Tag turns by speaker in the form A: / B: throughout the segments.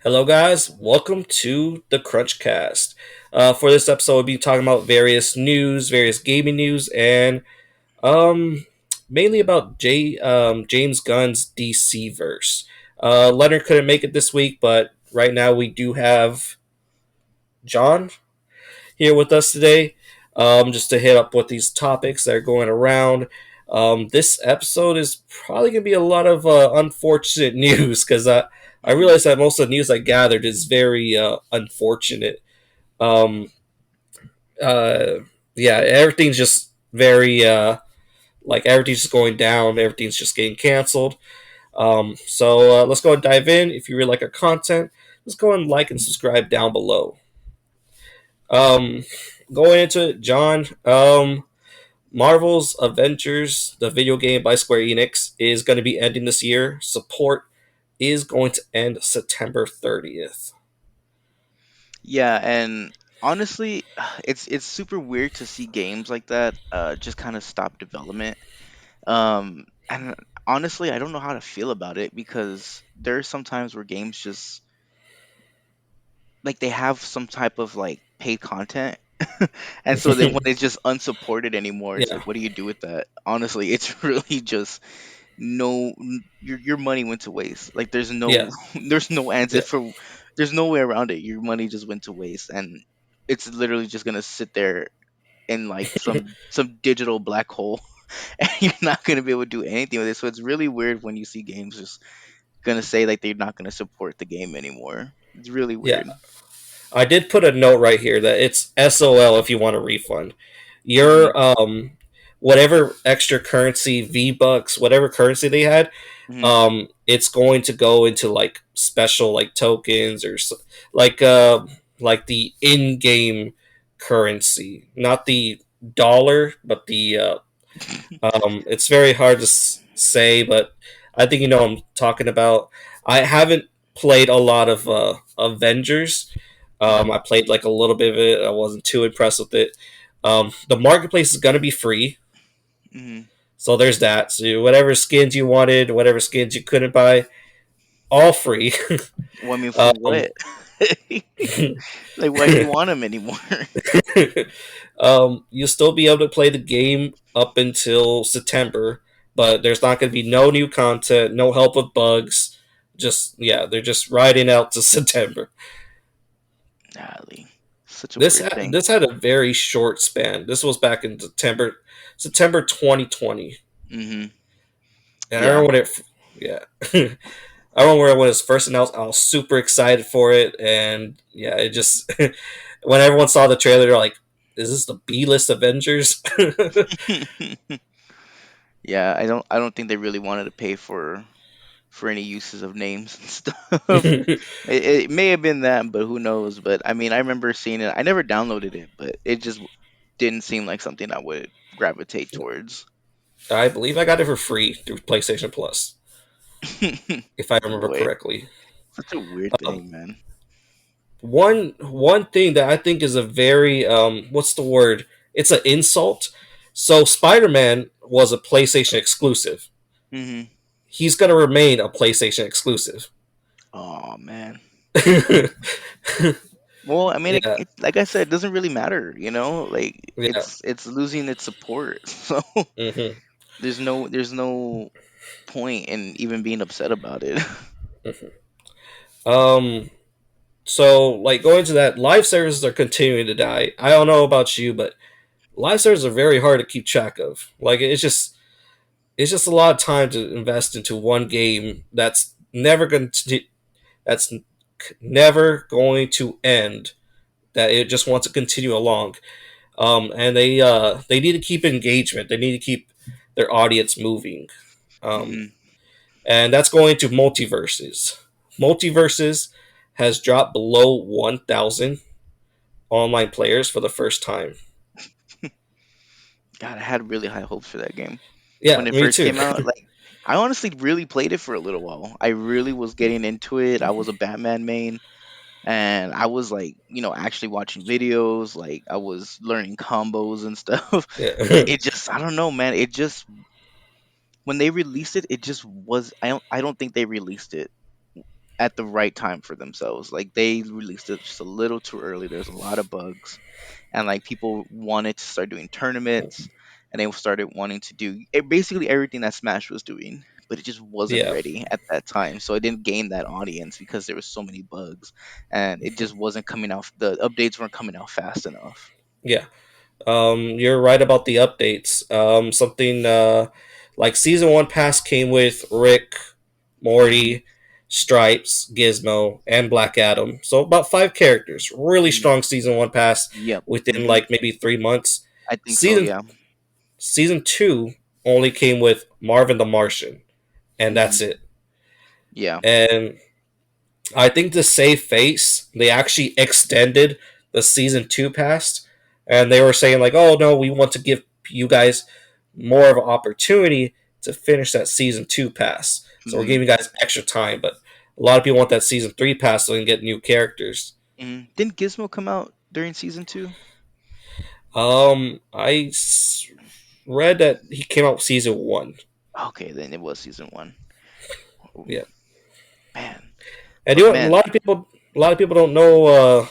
A: Hello, guys. Welcome to the Crunchcast. For this episode, we'll be talking about various news, various gaming news, and um, mainly about James Gunn's DC verse. Leonard couldn't make it this week, but right now we do have Jon here with us today, just to hit up what these topics that are going around. This episode is probably going to be a lot of unfortunate news because I
B: Mhm.
A: realize that most of the news I gathered is very unfortunate. Um, uh, yeah, everything's just very like everything's just going down. Everything's just getting canceled. So let's go and dive in. If you really like our content, let's go and like and subscribe down below. Um, Going into it, Jon. Marvel's Avengers, the video game by Square Enix, is going to be ending this year. Support is going to end September 30th.
B: Yeah, and honestly, it's super weird to see games like that just kind of stop development. And honestly, I don't know how to feel about it because there are some times where games just like they have some type of like paid content. And so then when it's just unsupported anymore, it's
A: Yeah,
B: like, what do you do with that? Honestly, it's really just your money went to waste. Like there's
A: yeah,
B: no there's no answer
A: yeah.
B: for there's no way around it. Your money just went to waste, and it's literally just gonna sit there in like some digital black hole, and you're not gonna be able to do anything with it. So it's really weird when you see games just gonna say like they're not gonna support the game anymore. It's really
A: Yeah.
B: weird.
A: I did put a note right here that it's SOL if you want a refund.
B: Hmm.
A: Your whatever extra currency, V Bucks, whatever currency they had,
B: Hmm.
A: it's going to go into like special like tokens or like like the in-game currency, not the dollar, but the it's very hard to say, but I think you know what I'm talking about. I haven't played a lot of Avengers.
B: Hmm.
A: I played like a little bit of it. I wasn't too impressed with it. The marketplace is gonna be free,
B: Hmm.
A: so there's that. So whatever skins you wanted, whatever skins you couldn't buy, all free.
B: Well, I mean, for
A: um,
B: what? Like, why do you want them anymore?
A: you'll still be able to play the game up until September, but there's not going to be no new content, no help with bugs. Just yeah, they're just riding out to September.
B: Golly, such a weird thing.
A: This had a very short span. This was back in September 2020,
B: Hmm.
A: and I
B: Yeah.
A: remember when it yeah. I remember when it was first announced. I was super excited for it, and yeah, it just when everyone saw the trailer, they're like, "Is this the B list Avengers?"
B: Yeah, I don't think they really wanted to pay for any uses of names and stuff. It may have been that, but who knows? But I mean, I remember seeing it. I never downloaded it, but it just didn't seem like something I would gravitate towards.
A: I believe I got it for free through PlayStation Plus, if I remember
B: Boy,
A: correctly.
B: such a weird
A: Um,
B: thing, man.
A: one thing that I think is a very what's the word? It's an insult. So Spider Man was a PlayStation exclusive.
B: Hmm.
A: He's gonna remain a PlayStation exclusive.
B: Oh man.
A: Yeah,
B: Well, I mean, like I said, it doesn't really matter, you know. Like
A: yeah.
B: it's losing its support, so
A: Hmm.
B: there's no point in even being upset about it.
A: Um. So, like going to that, live services are continuing to die. I don't know about you, but live services are very hard to keep track of. Like it's just a lot of time to invest into one game that's never going to end. That it just wants to continue along. And they need to keep engagement. They need to keep their audience moving. Um,
B: Hmm.
A: and that's going to multiverses. Multiverses has dropped below 1,000 online players for the first time.
B: God, I had really high hopes for that game
A: Yeah,
B: when it
A: me
B: first
A: too.
B: came out. Like, I honestly really played it for a little while. I really was getting into it. I was a Batman main, and I was like, actually watching videos. Like, I was learning combos and stuff. But
A: Yeah.
B: it just, I don't know, man. It just when they released it, it just was. I don't think they released it at the right time for themselves. Like they released it just a little too early. There's a lot of bugs, and like people wanted to start doing tournaments, and they started wanting to do basically everything that Smash was doing, but it just wasn't
A: Yeah.
B: ready at that time. So it didn't gain that audience because there was so many bugs, and it just wasn't coming out. The updates weren't coming out fast enough.
A: Yeah. You're right about the updates. Something like season one pass came with Rick,
B: Hmm.
A: Morty, Stripes, Gizmo, and Black Adam. So about five characters. Really
B: Hmm.
A: strong season one pass
B: Yep.
A: within
B: Hmm.
A: like maybe 3 months.
B: I think so.
A: Season
B: Yeah.
A: season two only came with Marvin the Martian, and
B: Hmm.
A: that's it.
B: Yeah.
A: And I think to save face, they actually extended the season two pass, and they were saying like, "Oh no, we want to give you guys more of an opportunity to finish that season two pass. So we're
B: Hmm.
A: giving you guys extra time." But a lot of people want that season three pass so they can get new characters.
B: Hmm. Didn't Gizmo come out during season two?
A: Read that he came out with season one.
B: Okay, then it was season one. Oh,
A: Yeah,
B: man,
A: and
B: but
A: you know,
B: man,
A: a lot of people don't know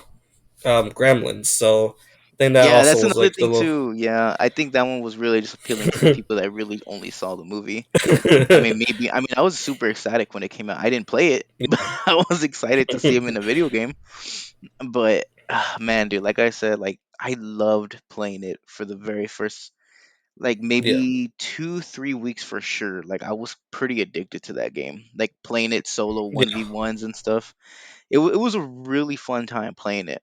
A: Gremlins, so I think that
B: yeah,
A: also
B: that's
A: was
B: another
A: like a
B: thing
A: little.
B: too. Yeah, I think that one was really just appealing to the people that really only saw the movie. I mean, maybe. I mean, I was super ecstatic when it came out. I didn't play it, but
A: Yeah.
B: I was excited to see him in a video game. But man, dude, like I said, like I loved playing it for the very first, like
A: Yeah.
B: maybe 2 3 weeks for sure. Like I was pretty addicted to that game. Like playing it solo
A: Yeah.
B: 1v1s and stuff. It was a really fun time playing it.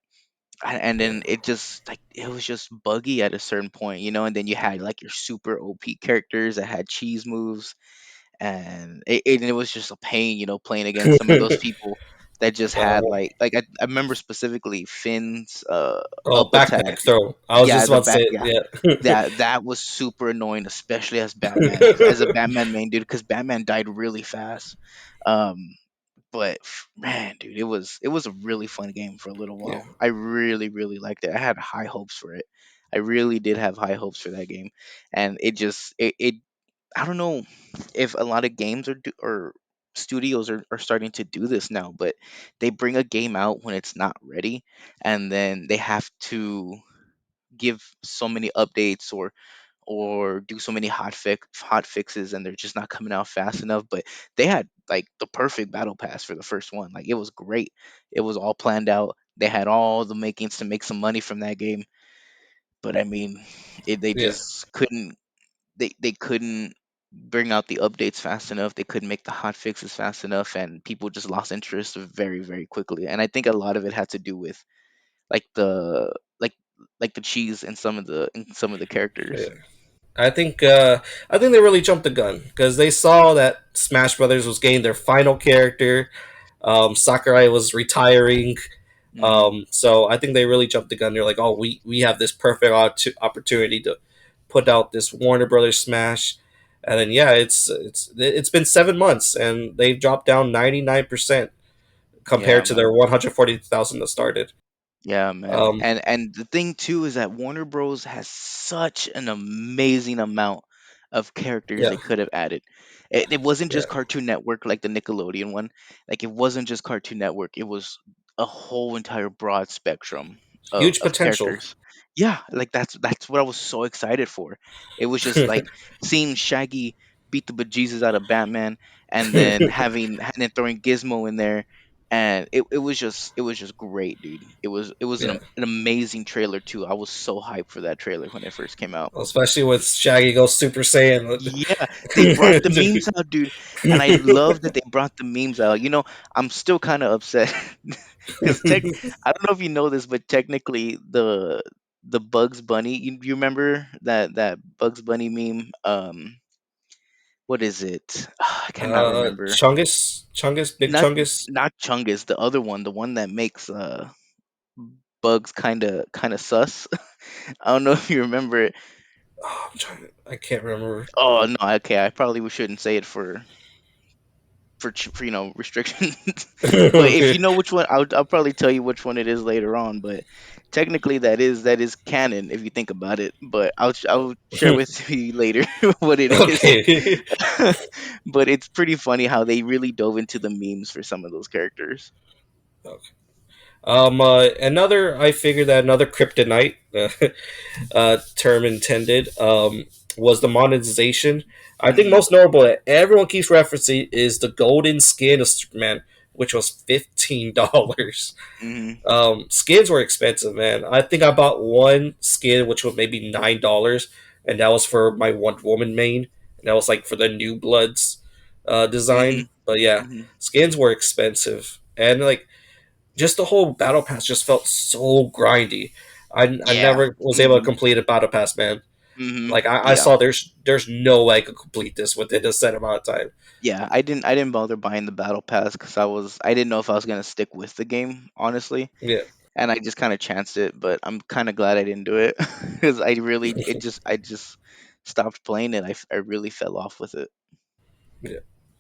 B: And
A: Yeah.
B: then it just like it was just buggy at a certain point, you know. And then you had like your super OP characters that had cheese moves, and it was just a pain, you know, playing against some of those people that just had
A: uh,
B: like I remember specifically Finn's
A: oh,
B: up attack.
A: backpack throw. I was
B: Yeah,
A: just
B: the
A: about to
B: back.
A: say it.
B: Yeah,
A: Yeah.
B: that was super annoying, especially as Batman, as a Batman main dude, because Batman died really fast. Um, but man, dude, it was a really fun game for a little
A: Yeah.
B: while. I really really liked it. I had high hopes for it. I really did have high hopes for that game, and it I don't know if a lot of games or studios are starting to do this now, but they bring a game out when it's not ready, and then they have to give so many updates or do so many hot fixes, and they're just not coming out fast enough. But they had like the perfect battle pass for the first one. Like it was great. It was all planned out. They had all the makings to make some money from that game. But I mean, they
A: Yeah.
B: just couldn't. They couldn't bring out the updates fast enough. They couldn't make the hot fixes fast enough, and people just lost interest very very quickly. And I think a lot of it had to do with like the like like the cheese in some of the
A: Yeah.
B: characters.
A: I think they really jumped the gun because they saw that Smash Brothers was getting their final character. Sakurai was retiring.
B: Hmm.
A: So I think they really jumped the gun. They're like, oh, we have this perfect opportunity to put out this Warner Brothers Smash, and then yeah, it's been 7 months and they've dropped down 99%
B: Yeah,
A: compared to their
B: man.
A: 140,000 that started.
B: Yeah, man.
A: Um,
B: And the thing too is that Warner Bros has such an amazing amount of characters
A: yeah,
B: they could have added. It wasn't
A: yeah,
B: just Cartoon Network like the Nickelodeon one. Like it wasn't just Cartoon Network. It was a whole entire broad spectrum
A: huge
B: of
A: potential.
B: characters. Yeah, like that's what I was so excited for. It was just like seeing Shaggy beat the bejesus out of Batman, and then having throwing Gizmo in there, and it was just great, dude. It was
A: Yeah,
B: an amazing trailer too. I was so hyped for that trailer when it first came out.
A: especially with Shaggy goes Super Saiyan.
B: Yeah, they brought the memes out, dude, and I love that they brought the memes out. You know, I'm still kind of upset because I don't know if you know this, but technically the Bugs Bunny. You remember that Bugs Bunny meme? What is it? I cannot remember.
A: Chungus, Big
B: Not
A: Chungus.
B: not Chungus, the other one, the one that makes Bugs kind of sus. I don't know if you remember it.
A: I can't remember.
B: Oh no, okay, I probably shouldn't say it for restrictions. But if
A: Okay.
B: you know which one, I'll probably tell you which one it is later on. But technically, that is canon if you think about it. But I'll share with you later what it is.
A: Okay.
B: But it's pretty funny how they really dove into the memes for some of those characters.
A: Another. I figured that another kryptonite, term intended, was the monetization. I think
B: Hmm.
A: most notable that everyone keeps referencing is the golden skin of Superman, which was $15.
B: Hmm.
A: Skins were expensive, man. I think I bought one skin, which was maybe $9, and that was for my Wonder Woman main. And that was like for the New Bloods
B: Hmm.
A: design. But yeah,
B: Hmm.
A: skins were expensive, and like just the whole battle pass just felt so grindy. I
B: Yeah.
A: never was able to
B: Hmm.
A: complete a battle pass, man.
B: Hmm.
A: Like I
B: Yeah.
A: saw there's no way I could complete this within a set amount of time.
B: Yeah. I didn't bother buying the battle pass because I didn't know if I was gonna stick with the game honestly,
A: Yeah,
B: and I just kind of chanced it. But I'm kind of glad I didn't do it because I just stopped playing it. I really fell off with it.
A: yeah.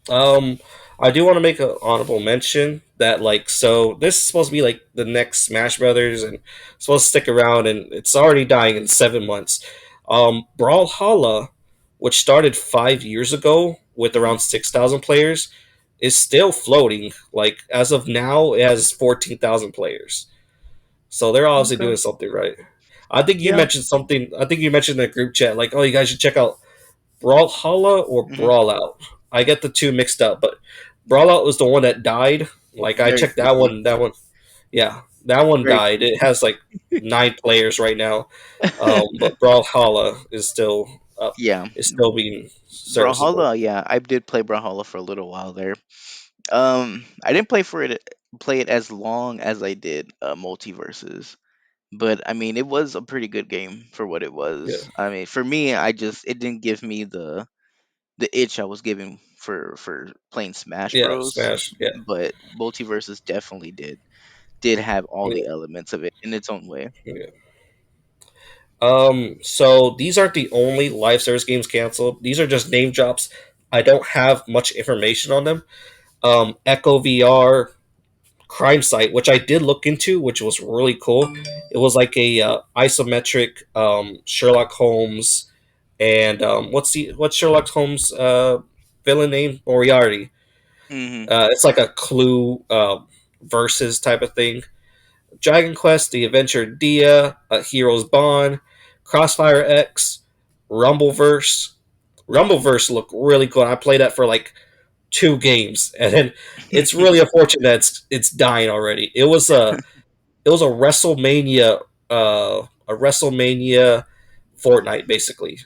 A: Um, I do want to make an honorable mention that so this is supposed to be like the next Smash Brothers and it's supposed to stick around and it's already dying in 7 months. Brawlhalla, which started 5 years ago with
B: Hmm.
A: around 6,000 players, is still floating. Like as of now, it has 14,000 players. So they're obviously
B: Okay.
A: doing something right. I think you
B: Yeah.
A: mentioned something. I think you mentioned in the group chat, like, oh, you guys should check out Brawlhalla or
B: Hmm.
A: Brawlout. I get the two mixed up, but Brawlout was the one that died. Like I
B: Very
A: checked that
B: quickly.
A: one. That one, yeah, that one
B: Very
A: died. It
B: quickly.
A: has like 9 players right now. But Brawlhalla is still up.
B: Yeah.
A: Is still being serviceable.
B: Brawlhalla, yeah, I did play Brawlhalla for a little while there. I didn't play it as long as I did Multiverses, but I mean, it was a pretty good game for what it
A: Yeah,
B: was. I mean, for me, it didn't give me the itch I was giving for playing Smash
A: yeah,
B: Bros.
A: Smash. Yeah,
B: But Multiverses definitely did have all
A: yeah,
B: the elements of it in its own way.
A: yeah. So these aren't the only live service games canceled. These are just name drops. I don't have much information on them. Echo VR, Crime Site, which I did look into, which was really cool. It was like a isometric Sherlock Holmes, and what's Sherlock Holmes villain name? Moriarty.
B: Hmm.
A: It's like a Clue versus type of thing. Dragon Quest, The Adventure Dia, Heroes Bond, Crossfire X, Rumbleverse. Rumbleverse looked really cool. I played that for like 2 games, and then it's really unfortunate that it's dying already. It was a WrestleMania Fortnite basically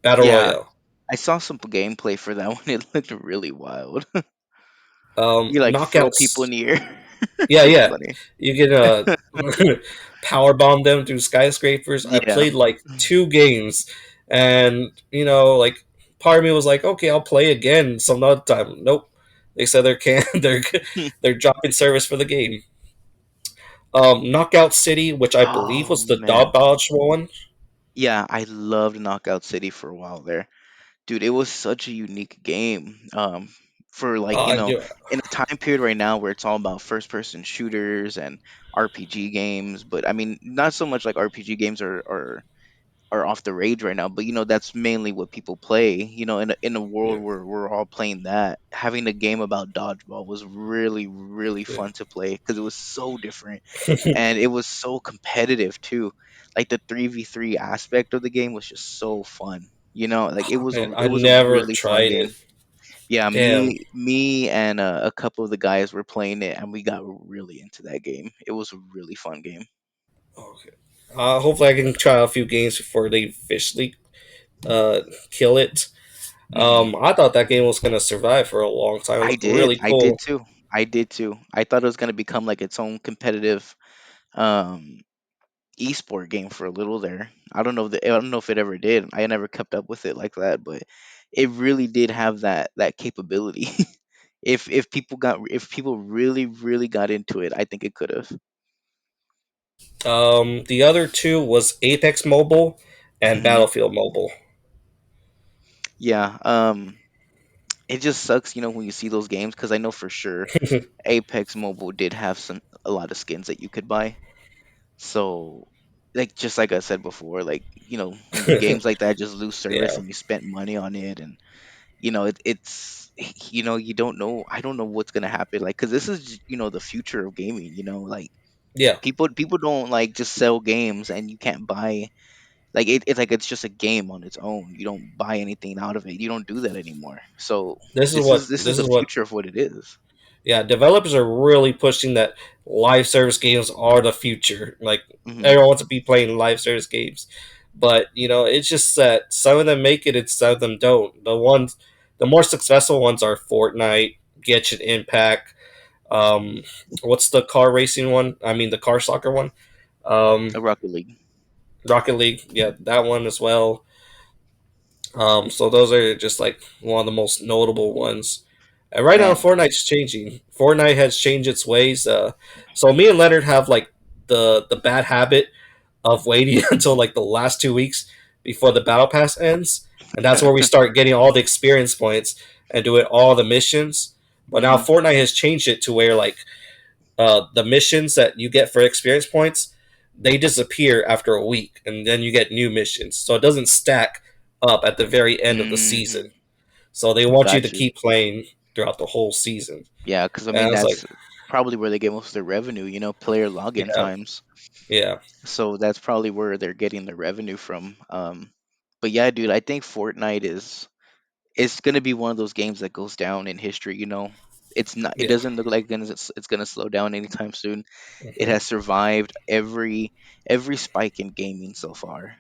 A: battle
B: Yeah,
A: royale.
B: I saw some gameplay for that one. It looked really wild. You like throw people in
A: Knockouts.
B: the air.
A: Yeah,
B: It was
A: yeah.
B: funny.
A: You can power bomb them through skyscrapers. I
B: Yeah.
A: played like 2 games, and like part of me was like, okay, I'll play again some other time. Nope, they said they can't. They're dropping service for the game. Knockout City, which I believe
B: Oh
A: was the
B: man.
A: dodge one.
B: Yeah, I loved Knockout City for a while there. Dude, it was such a unique game. For like,
A: Yeah,
B: in a time period right now where it's all about first person shooters and RPG games, but I mean, not so much like RPG games are off the rage right now, but that's mainly what people play. In a
A: yeah,
B: world where we're all playing that, having a game about dodgeball was really, really
A: yeah.
B: fun to play because it was so different and it was so competitive too. Like the 3v3 aspect of the game was just so fun. Like it was a
A: Man,
B: it
A: I
B: was a
A: never
B: really fun
A: tried it.
B: game. Yeah,
A: Damn.
B: me and a couple of the guys were playing it and we got really into that game. It was a really fun game.
A: Okay. Hopefully, I can try a few games before they officially uh, kill it.
B: Hmm.
A: I thought that game was gonna survive for a long time. It looked really
B: I did
A: cool.
B: too. I did too. I thought it was going to become like its own competitive um esport game for a little there. I don't know if it ever did. I never kept up with it like that, but it really did have that capability. If people really really got into it, I think it could have.
A: The other two was Apex Mobile and
B: Hmm.
A: Battlefield Mobile.
B: Yeah. it just sucks, when you see those games, because I know for sure Apex Mobile did have a lot of skins that you could buy. So, like, just like I said before, like, when games like that just lose service
A: Yeah,
B: and you spent money on it, and it's you don't know. I don't know what's gonna happen, like, because this is the future of gaming. Like,
A: yeah.
B: people don't like just sell games and you can't buy, like, it's like it's just a game on its own. You don't buy anything out of it. You don't do that anymore. So
A: This is
B: this is
A: this
B: the
A: is what
B: future of what it is.
A: Yeah, developers are really pushing that live service games are the future. Like
B: Hmm.
A: everyone wants to be playing live service games, but it's just that some of them make it and some of them don't. The more successful ones are Fortnite, Genshin Impact. Um, what's the car racing one? I mean, the car soccer one.
B: A
A: Um,
B: Rocket League.
A: Rocket League, yeah, that one as well. So those are just like one of the most notable ones. And right now,
B: Man.
A: Fortnite's changing. Fortnite has changed its ways. So me and Leonard have like the bad habit of waiting until like the last 2 weeks before the battle pass ends, and that's where we start getting all the experience points and doing all the missions. But now
B: Hmm.
A: Fortnite has changed it to where like the missions that you get for experience points they disappear after a week, and then you get new missions. So it doesn't stack up at the very end of the season.
B: Hmm.
A: So they want you to
B: Got you.
A: keep playing throughout the whole season.
B: Yeah, because I
A: And I
B: mean
A: was like,
B: that's probably where they get most of their revenue. Player login
A: yeah,
B: times.
A: yeah,
B: So that's probably where they're getting their revenue from. But yeah, dude, I think Fortnite is it's gonna be one of those games that goes down in history. It's not. It
A: yeah,
B: doesn't look like it's gonna slow down anytime soon. It
A: hmm,
B: has survived every spike in gaming so far.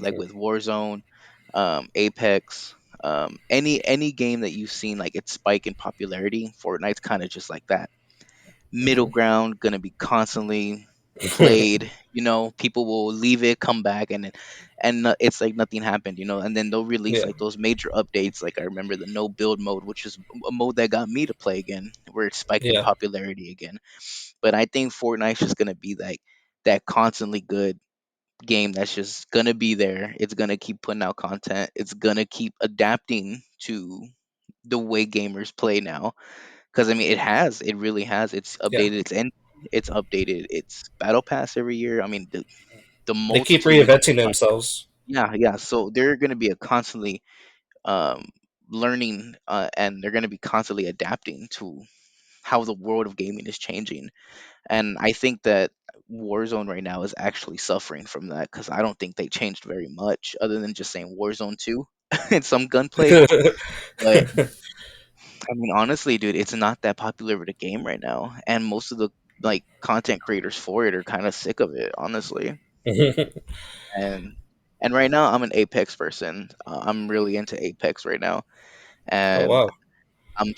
B: Like
A: hmm,
B: with Warzone, Apex, any game that you've seen like its spike in popularity. Fortnite's kind of just like that middle
A: hmm.
B: ground, gonna be constantly played. People will leave it, come back, and it's like nothing happened. And then they'll release
A: yeah,
B: like those major updates. Like I remember the no build mode, which is a mode that got me to play again, where it spiked in
A: yeah.
B: popularity again. But I think Fortnite's just gonna be like that constantly good game that's just gonna be there. It's gonna keep putting out content. It's gonna keep adapting to the way gamers play now, because I mean, it really has. It's
A: Yeah.
B: updated its engine, it's updated its battle pass every year. I mean, the
A: They keep
B: multitude of
A: reinventing themselves.
B: yeah, yeah. So they're going to be a constantly um, learning, and they're going to be constantly adapting to how the world of gaming is changing. And I think that Warzone right now is actually suffering from that, because I don't think they changed very much other than just saying Warzone 2 and some gunplay. But I mean, honestly, dude, it's not that popular of a game right now, and most of the like content creators for it are kind of sick of it, honestly. And right now, I'm an Apex person. I'm really into Apex right now,
A: Oh
B: and
A: wow.
B: I'm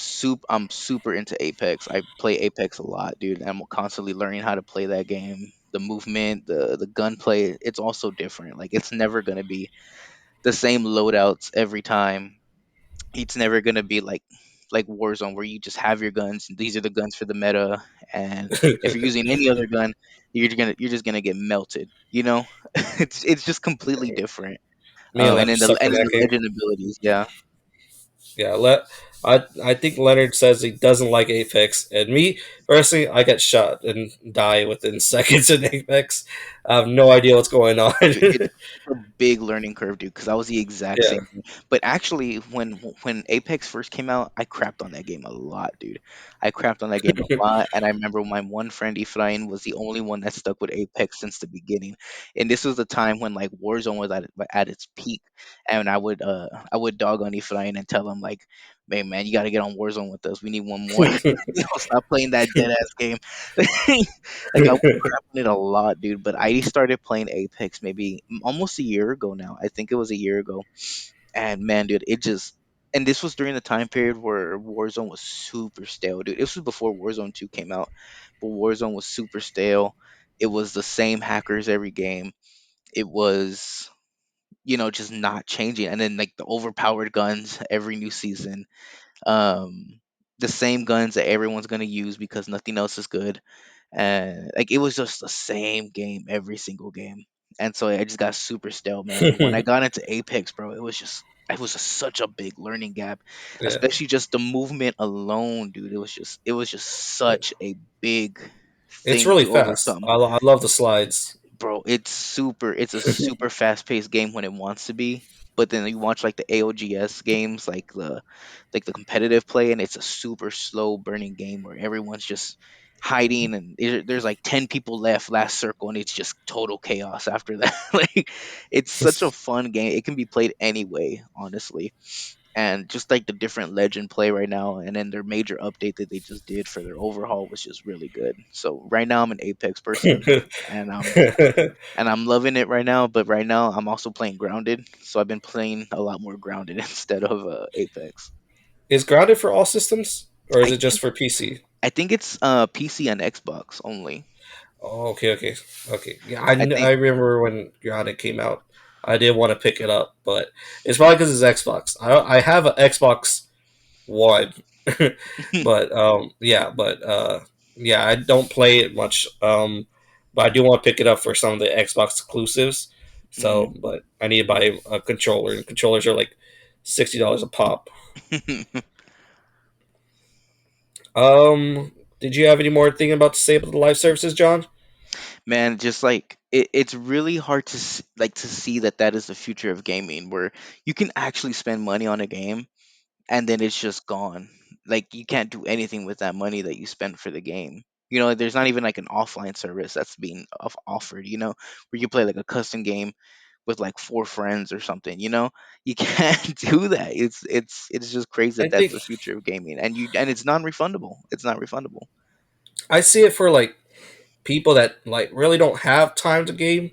B: super into Apex. I play Apex a lot, dude. I'm constantly learning how to play that game. The movement, the gunplay, it's also different. Like it's never gonna be the same loadouts every time. It's never gonna be like Warzone, where you just have your guns. These are the guns for the meta, and if you're using any other gun, you're just gonna get melted. It's just completely different.
A: Me and
B: And
A: Leonard
B: then
A: suck in that
B: the
A: game.
B: legend abilities, yeah.
A: Yeah, I think Leonard says he doesn't like Apex, and me personally, I get shot and die within seconds in Apex. I have no idea what's going on.
B: Dude, it's a big learning curve, dude, because I was the exact
A: Yeah.
B: same thing. But actually, when Apex first came out, I crapped on that game a lot, dude. I crapped on that game a lot, and I remember my one friend Efrain was the only one that stuck with Apex since the beginning. And this was the time when like Warzone was at its peak, and I would dog on Efrain and tell him like, man, you got to get on Warzone with us. We need one more. Stop playing that dead ass game. Like I was crapping it a lot, dude. But I started playing Apex maybe almost a year ago now. I think it was a year ago. And man, dude, it just and this was during the time period where Warzone was super stale, dude. This was before Warzone 2 came out, but Warzone was super stale. It was the same hackers every game. It was, just not changing. And then like the overpowered guns every new season. Um, the same guns that everyone's gonna use because nothing else is good, and like it was just the same game every single game. And so I just got super stale, man. But when I got into Apex, bro, it was just it was such a big learning gap,
A: Yeah,
B: especially just the movement alone, dude. It was just such a big
A: it's
B: thing
A: really
B: to
A: fast.
B: overcome.
A: I love the slides.
B: Bro, it's a super fast paced game when it wants to be. But then you watch like the AOGS games, like the competitive play, and it's a super slow burning game where everyone's just hiding, and there's like 10 people left last circle, and it's just total chaos after that. Like, it's such a fun game. It can be played anyway, honestly. And just like the different legend play right now, and then their major update that they just did for their overhaul was just really good. So right now I'm an Apex person, and I'm loving it right now. But right now I'm also playing Grounded, so I've been playing a lot more Grounded instead of Apex.
A: Is grounded for all systems, or is
B: I
A: it just
B: think
A: for PC?
B: I think it's PC and Xbox only.
A: Oh, okay, okay, okay. Yeah,
B: I
A: I
B: think.
A: remember when Grounded came out. I did want to pick it up, but it's probably because it's Xbox. I have an Xbox One, but yeah, I don't play it much. But I do want to pick it up for some of the Xbox exclusives. So,
B: Mhm.
A: but I need to buy a controller, and controllers are like $60 a pop. Did you have any more thing about to say about the live services, John?
B: Man, just like it's really hard to to see that that is the future of gaming, where you can actually spend money on a game and then it's just gone. Like, you can't do anything with that money that you spent for the game. There's not even like an offline service that's being offered. Where you play like a custom game with like four friends or something. You can't do that. It's just crazy
A: I
B: that that's
A: think
B: the future of gaming, and it's non-refundable. It's not refundable.
A: I see it for like people that like really don't have time to game,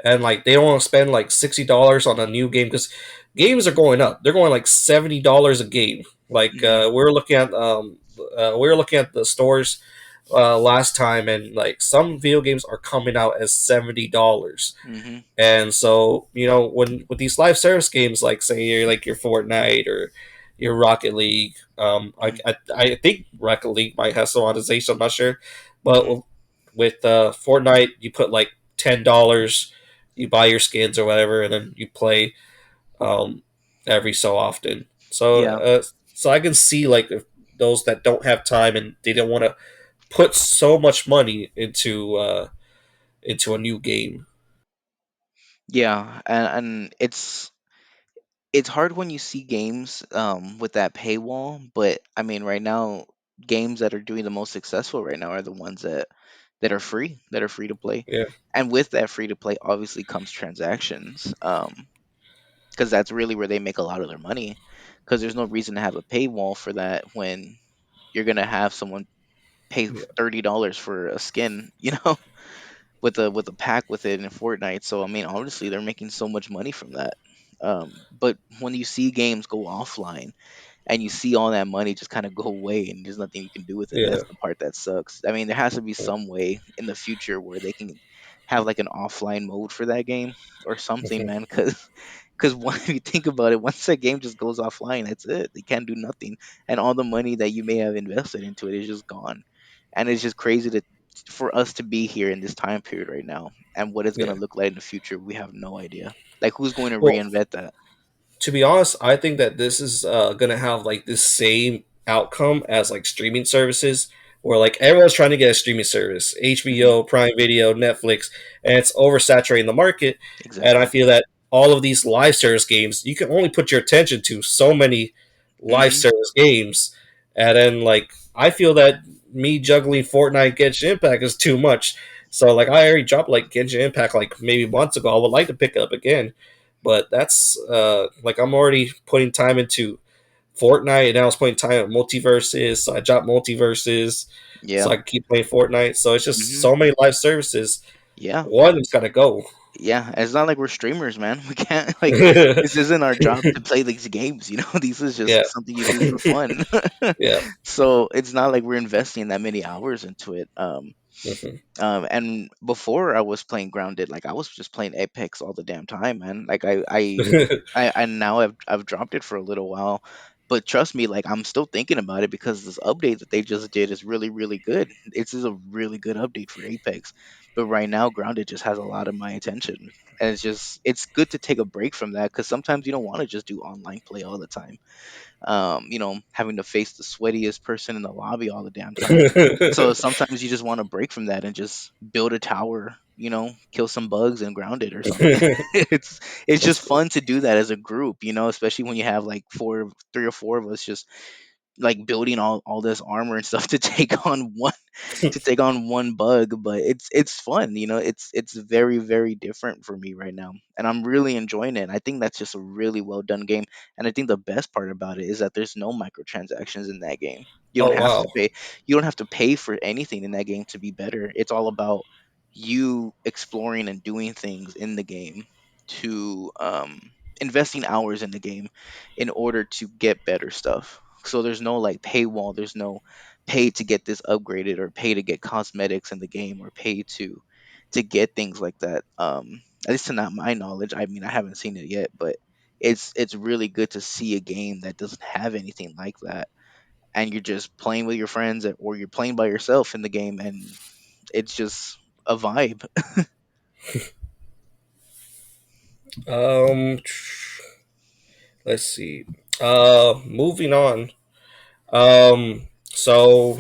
A: and like they don't want to spend like $60 on a new game because games are going up. They're going like $70 a game. Like
B: Hmm.
A: we were looking at the stores last time, and like some video games are coming out as $70.
B: Hmm.
A: And so, when with these live service games, like say you're like your Fortnite or your Rocket League,
B: Hmm.
A: I think Rocket League might have some monetization. I'm not sure, but
B: Hmm.
A: with Fortnite, you put like $10, you buy your skins or whatever, and then you play um, every so often.
B: Yeah.
A: So I can see like if those that don't have time and they don't want to put so much money into a new game.
B: Yeah, and it's hard when you see games with that paywall, but I mean, right now games that are doing the most successful right now are the ones that are free to play.
A: Yeah,
B: And with that free to play obviously comes transactions, because that's really where they make a lot of their money, because there's no reason to have a paywall for that when you're going to have someone pay
A: yeah,
B: $30 for a skin, with a pack with it in Fortnite. So I mean, honestly, they're making so much money from that. But when you see games go offline and you see all that money just kind of go away and there's nothing you can do with it,
A: yeah.
B: that's the part that sucks. I mean, there has to be some way in the future where they can have like an offline mode for that game or something,
A: Mhm.
B: man. Because when you think about it, once that game just goes offline, that's it. They can't do nothing, and all the money that you may have invested into it is just gone. And it's just crazy to for us to be here in this time period right now, and what it's gonna
A: Yeah.
B: look like in the future, we have no idea. Like, who's going to
A: Well,
B: reinvent that?
A: to be honest, I think that this is gonna have like this same outcome as like streaming services, where like everyone's trying to get a streaming service,
B: Hmm.
A: HBO, Prime Video, Netflix, and it's oversaturating the market. And I
B: Exactly.
A: feel that all of these live service games, you can only put your attention to so many live
B: Hmm.
A: service games, and then like I feel that me juggling Fortnite, Genshin Impact is too much. So like I already dropped like Genshin Impact like maybe months ago. I would like to pick it up again, but that's like I'm already putting time into Fortnite, and I was putting time at Multiversus, so I dropped Multiversus so
B: Yeah.
A: I can keep playing Fortnite. So it's just
B: Hmm.
A: so many live services.
B: Yeah.
A: One's gotta go.
B: Yeah. It's not like we're streamers, man. We can't, like, this isn't our job to play these games. This is
A: Yeah,
B: just something you do for fun.
A: yeah,
B: So it's not like we're investing that many hours into it.
A: hmm
B: And before I was playing Grounded, like, I was just playing Apex all the damn time, man. Like, I now I've dropped it for a little while, But trust me, like I'm still thinking about it because this update that they just did is really, really good. It's is a really good update for Apex. But right now, Grounded just has a lot of my attention, and it's good to take a break from that because sometimes you don't want to just do online play all the time. Having to face the sweatiest person in the lobby all the damn time. So sometimes you just want to break from that and just build a tower, kill some bugs and ground it or something. It's
A: That's
B: just
A: cool.
B: fun to do that as a group, especially when you have like three or four of us just like building all this armor and stuff to take on one bug. But it's fun, it's very, very different for me right now, and I'm really enjoying it. I think that's just a really well done game, and I think the best part about it is that there's no microtransactions in that game. you don't
A: Oh
B: have
A: wow.
B: to pay you don't have to pay for anything in that game to be better. It's all about you exploring and doing things in the game to investing hours in the game in order to get better stuff. So there's no like paywall, there's no pay to get this upgraded or pay to get cosmetics in the game or pay to get things like that. At least to not my knowledge. I mean, I haven't seen it yet, but it's really good to see a game that doesn't have anything like that, and you're just playing with your friends or you're playing by yourself in the game, and it's just a vibe.
A: Um, let's see. Moving on. So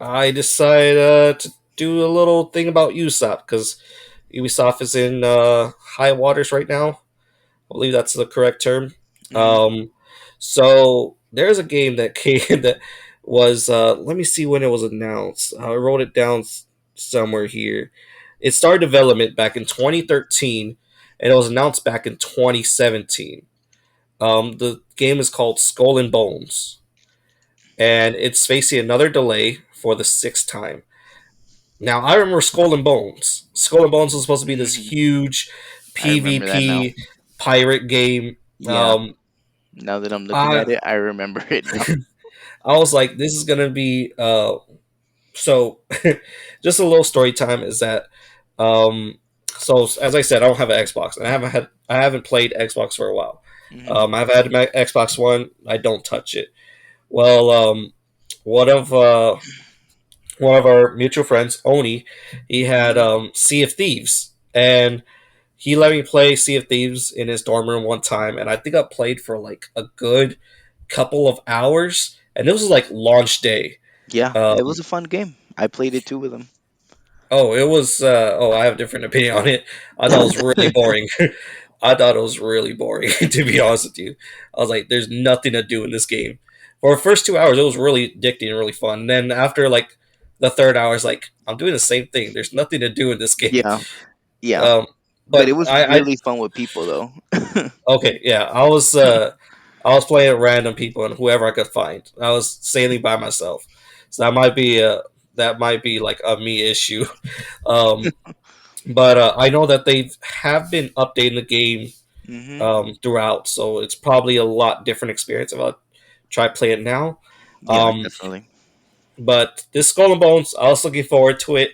A: I decided to do a little thing about Ubisoft because Ubisoft is in high waters right now. I believe that's the correct term.
B: Hmm.
A: Um, so there's a game that came that was. Let me see when it was announced. I wrote it down somewhere here. It started development back in 2013, and it was announced back in 2017. The game is called Skull and Bones, and it's facing another delay for the sixth time. Now I remember Skull and Bones. Skull and Bones was supposed to be this
B: Hmm.
A: huge
B: I remember that now.
A: PvP pirate game.
B: Yeah. Now that I'm looking at
A: I
B: it, I remember it now.
A: I was like, this is gonna be so. Just a little story time is that um, so as I said, I don't have an Xbox, and I haven't played Xbox for a while.
B: Hmm.
A: I've had my Xbox One. I don't touch it. Well, one of uh, one of our mutual friends, Oni, he had
B: Hmm.
A: Sea of Thieves, and he let me play Sea of Thieves in his dorm room one time, and I think I played for like a good couple of hours, and this was like launch day.
B: Yeah,
A: Um,
B: it was a fun game. I played it too with him.
A: oh, it was. I have a different opinion on it. I thought it was really boring. I thought it was really boring, to be honest with you. I was like, "There's nothing to do in this game." For the first 2 hours, it was really addicting and really fun. And then after like the third hour, I was like, "I'm doing the same thing. There's nothing to do in this game."
B: Yeah, yeah.
A: Um,
B: But it
A: but
B: was
A: I
B: really fun with people though.
A: okay, yeah, I was playing with random people and whoever I could find. I was sailing by myself, so that might be like a me issue. Um, but I know that they have been updating the game
B: Hmm.
A: throughout, so it's probably a lot different experience if I try to play it now.
B: Yeah,
A: Um,
B: definitely.
A: but this Skull and Bones, I was looking forward to it,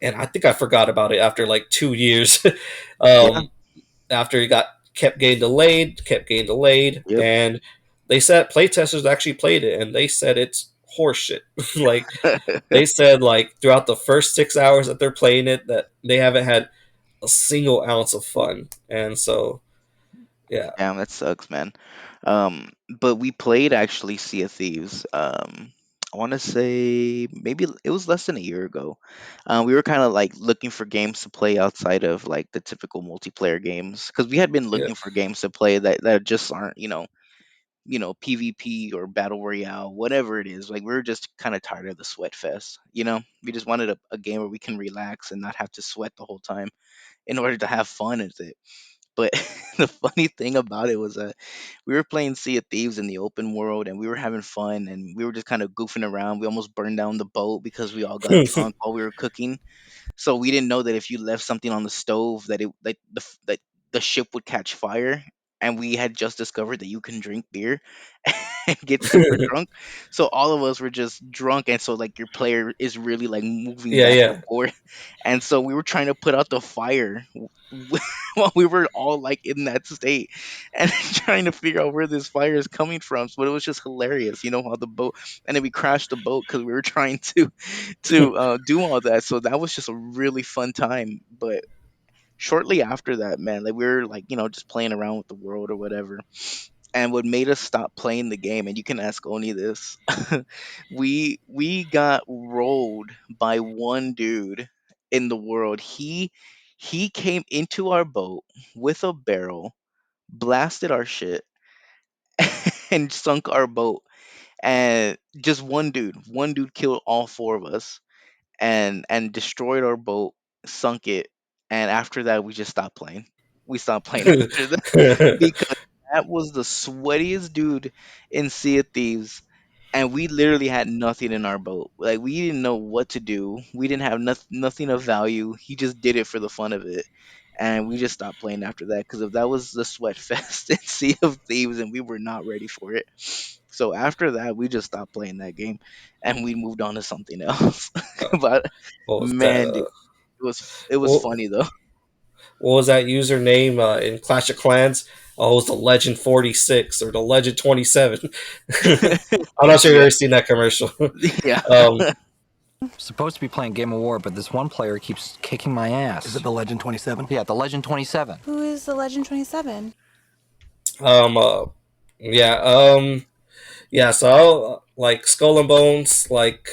A: and I think I forgot about it after like 2 years.
B: Yeah.
A: um, After it got kept getting delayed,
B: Yep.
A: and they said playtesters actually played it, and they said it's horseshit. Like they said, like throughout the first 6 hours that they're playing it, that they haven't had a single ounce of fun, and so yeah,
B: Damn, that sucks, man. But we played actually Sea of Thieves. I want to say maybe it was less than a year ago. We were kind of like looking for games to play outside of like the typical multiplayer games because we had been
A: yeah.
B: looking for games to play that just aren't PvP or battle royale, whatever it is. Like we were just kind of tired of the sweat fest. We just wanted a game where we can relax and not have to sweat the whole time in order to have fun with it. But the funny thing about it was that we were playing Sea of Thieves in the open world and we were having fun and we were just kind of goofing around. We almost burned down the boat because we all got drunk while we were cooking. So we didn't know that if you left something on the stove that the ship would catch fire. and we had just discovered that you can drink beer and get super drunk. So all of us were just drunk, and so like your player is really like moving
A: Yeah,
B: back and
A: yeah.
B: forth, and so we were trying to put out the fire while we were all like in that state and trying to figure out where this fire is coming from. But it was just hilarious, you know, how the boat, and then we crashed the boat because we were trying to do all that. So that was just a really fun time. But shortly after that, man, like we were like, you know, just playing around with the world or whatever. And what made us stop playing the game, and you can ask Oni this, we got rolled by one dude in the world. He came into our boat with a barrel, blasted our shit, and sunk our boat. And just one dude killed all four of us and destroyed our boat, sunk it, and after that we just stopped playing. We stopped playing after that because that was the sweatiest dude in Sea of Thieves, and we literally had nothing in our boat. Like we didn't know what to do. We didn't have nothing of value. He just did it for the fun of it. And we just stopped playing after that because if that was the sweat fest in Sea of Thieves, and we were not ready for it. So after that, we just stopped playing that game, and we moved on to something else. But
A: What was that?
B: man, dude, it was
A: What,
B: funny though.
A: what was that username in Clash of Clans? Oh, it was the Legend 46 or the Legend 27. I'm not sure you've
B: Yeah,
A: ever seen that commercial.
B: yeah.
A: um,
C: Supposed to be playing Game of War, but this one player keeps kicking my ass.
D: Is it the Legend 27?
C: Yeah, the Legend 27.
E: Who is the Legend 27?
A: um, uh, yeah, yeah. So, like Skull and Bones, like,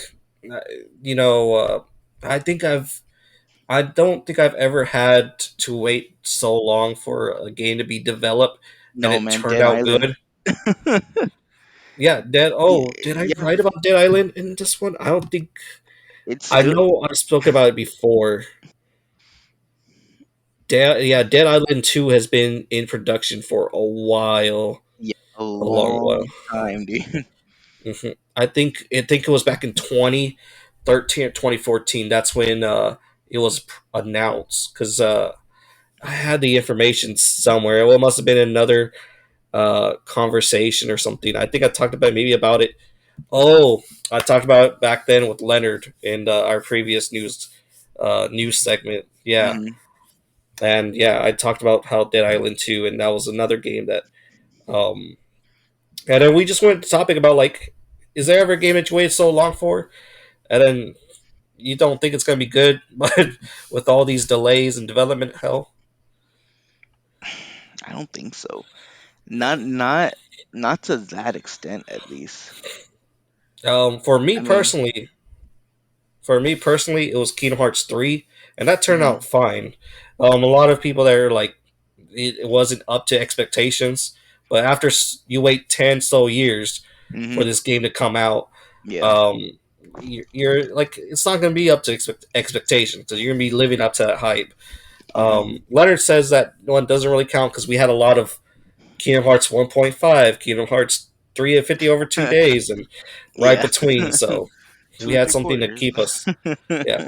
A: uh, you know, I think I don't think I've ever had to wait so long for a game to be developed and
B: No
A: it
B: man,
A: turned
B: Dead
A: out
B: Island.
A: good. Yeah, Dead.
B: Yeah,
A: Oh, did I
B: yeah.
A: write about Dead Island in this one? I don't think.
B: It's
A: I
B: still
A: know I spoke about it before. Yeah, Dead Island 2 has been in production for a while,
B: yeah, a
A: a long while.
B: long time, dude.
A: I think it was back in 2013 or 2014. That's when it was announced because I had the information somewhere. Well, it must have been another conversation or something. I think I talked about maybe about it. Oh, I talked about it back then with Leonard in our previous news segment. Yeah,
B: Hmm.
A: and yeah, I talked about how Dead Island 2, and that was another game that. Um, and then we just went to topic about like, is there ever a game that you waited so long for, and then you don't think it's gonna be good, but with all these delays and development hell.
B: I don't think so. Not to that extent, at least.
A: Um, for me
B: I mean,
A: personally, for me personally, it was Kingdom Hearts 3, and that turned
B: hmm
A: out fine. A lot of people that are like, it wasn't up to expectations, but after you wait 10 so years for
B: hmm
A: this game to come out,
B: yeah,
A: um, you're like, it's not going to be up to expectations because you're going to be living up to that hype.
B: hmm
A: Leonard says that one doesn't really count because we had a lot of Kingdom Hearts 1.5, Kingdom Hearts 3 at 50 over 2 days, and right
B: yeah,
A: between. So
B: two
A: we
B: and
A: had
B: three
A: something to
B: quarters.
A: keep us. Yeah.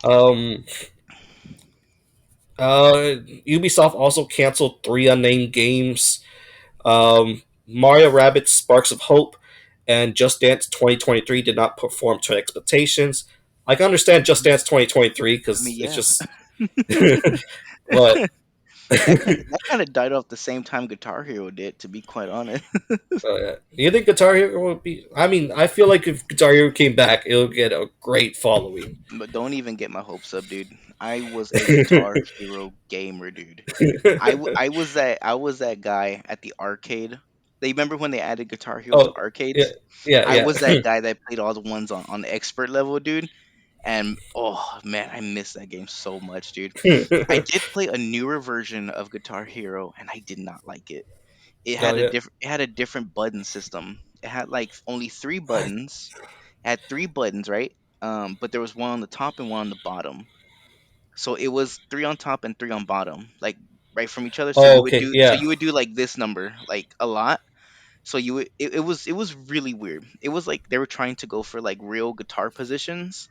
A: Um, Ubisoft also canceled three unnamed games. Mario Rabbids Sparks of Hope and Just Dance 2023 did not perform to expectations. I can understand Just Dance 2023
B: I mean,
A: because it's
B: yeah,
A: just, but
B: that kind of died off the same time Guitar Hero did. To be quite honest,
A: do you think Guitar Hero would be? I mean, I feel like if Guitar Hero came back, it would get a great following.
B: but don't even get my hopes up, dude. I was a Guitar Hero gamer, dude. I was that guy at the arcade. They remember when they added Guitar Hero to
A: Oh, yeah,
B: arcades?
A: yeah,
B: I was that
A: yeah.
B: guy that played all the ones on the expert level, dude. And oh man, I miss that game so much, dude. I did play a newer version of Guitar Hero, and I did not like it.
A: Oh yeah.
B: It had a different button system. It had like only three
A: I,
B: buttons. It had three buttons, right? But there was one on the top and one on the bottom. So it was three on top and three on bottom, like right from each other. So
A: oh
B: you would
A: okay,
B: do so
A: yeah.
B: you would do like this number, like a lot. So it was really weird. It was like they were trying to go for like real guitar positions,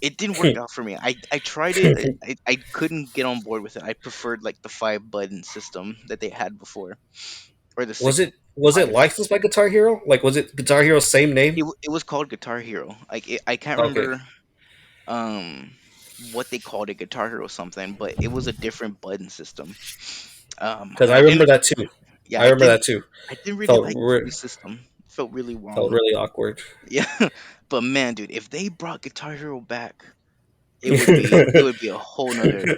B: It didn't work out for me. I tried it. I couldn't get on board with it. I preferred like the 5 button system that they had before, or the
A: was
B: six
A: it
B: five.
A: licensed by Guitar Hero? Like, was it Guitar Hero's same name?
B: It was called Guitar Hero. Like I can't
A: Okay,
B: remember um what they called it, Guitar Hero something, but it was a different button system.
A: because
B: And
A: I
B: I
A: remember
B: didn't.
A: that too.
B: Yeah,
A: I remember that too.
B: I didn't really
A: Felt
B: like the new
A: re-
B: system. It felt really
A: felt
B: wrong.
A: really awkward.
B: Yeah, but man, dude, if they brought Guitar Hero back, it would be a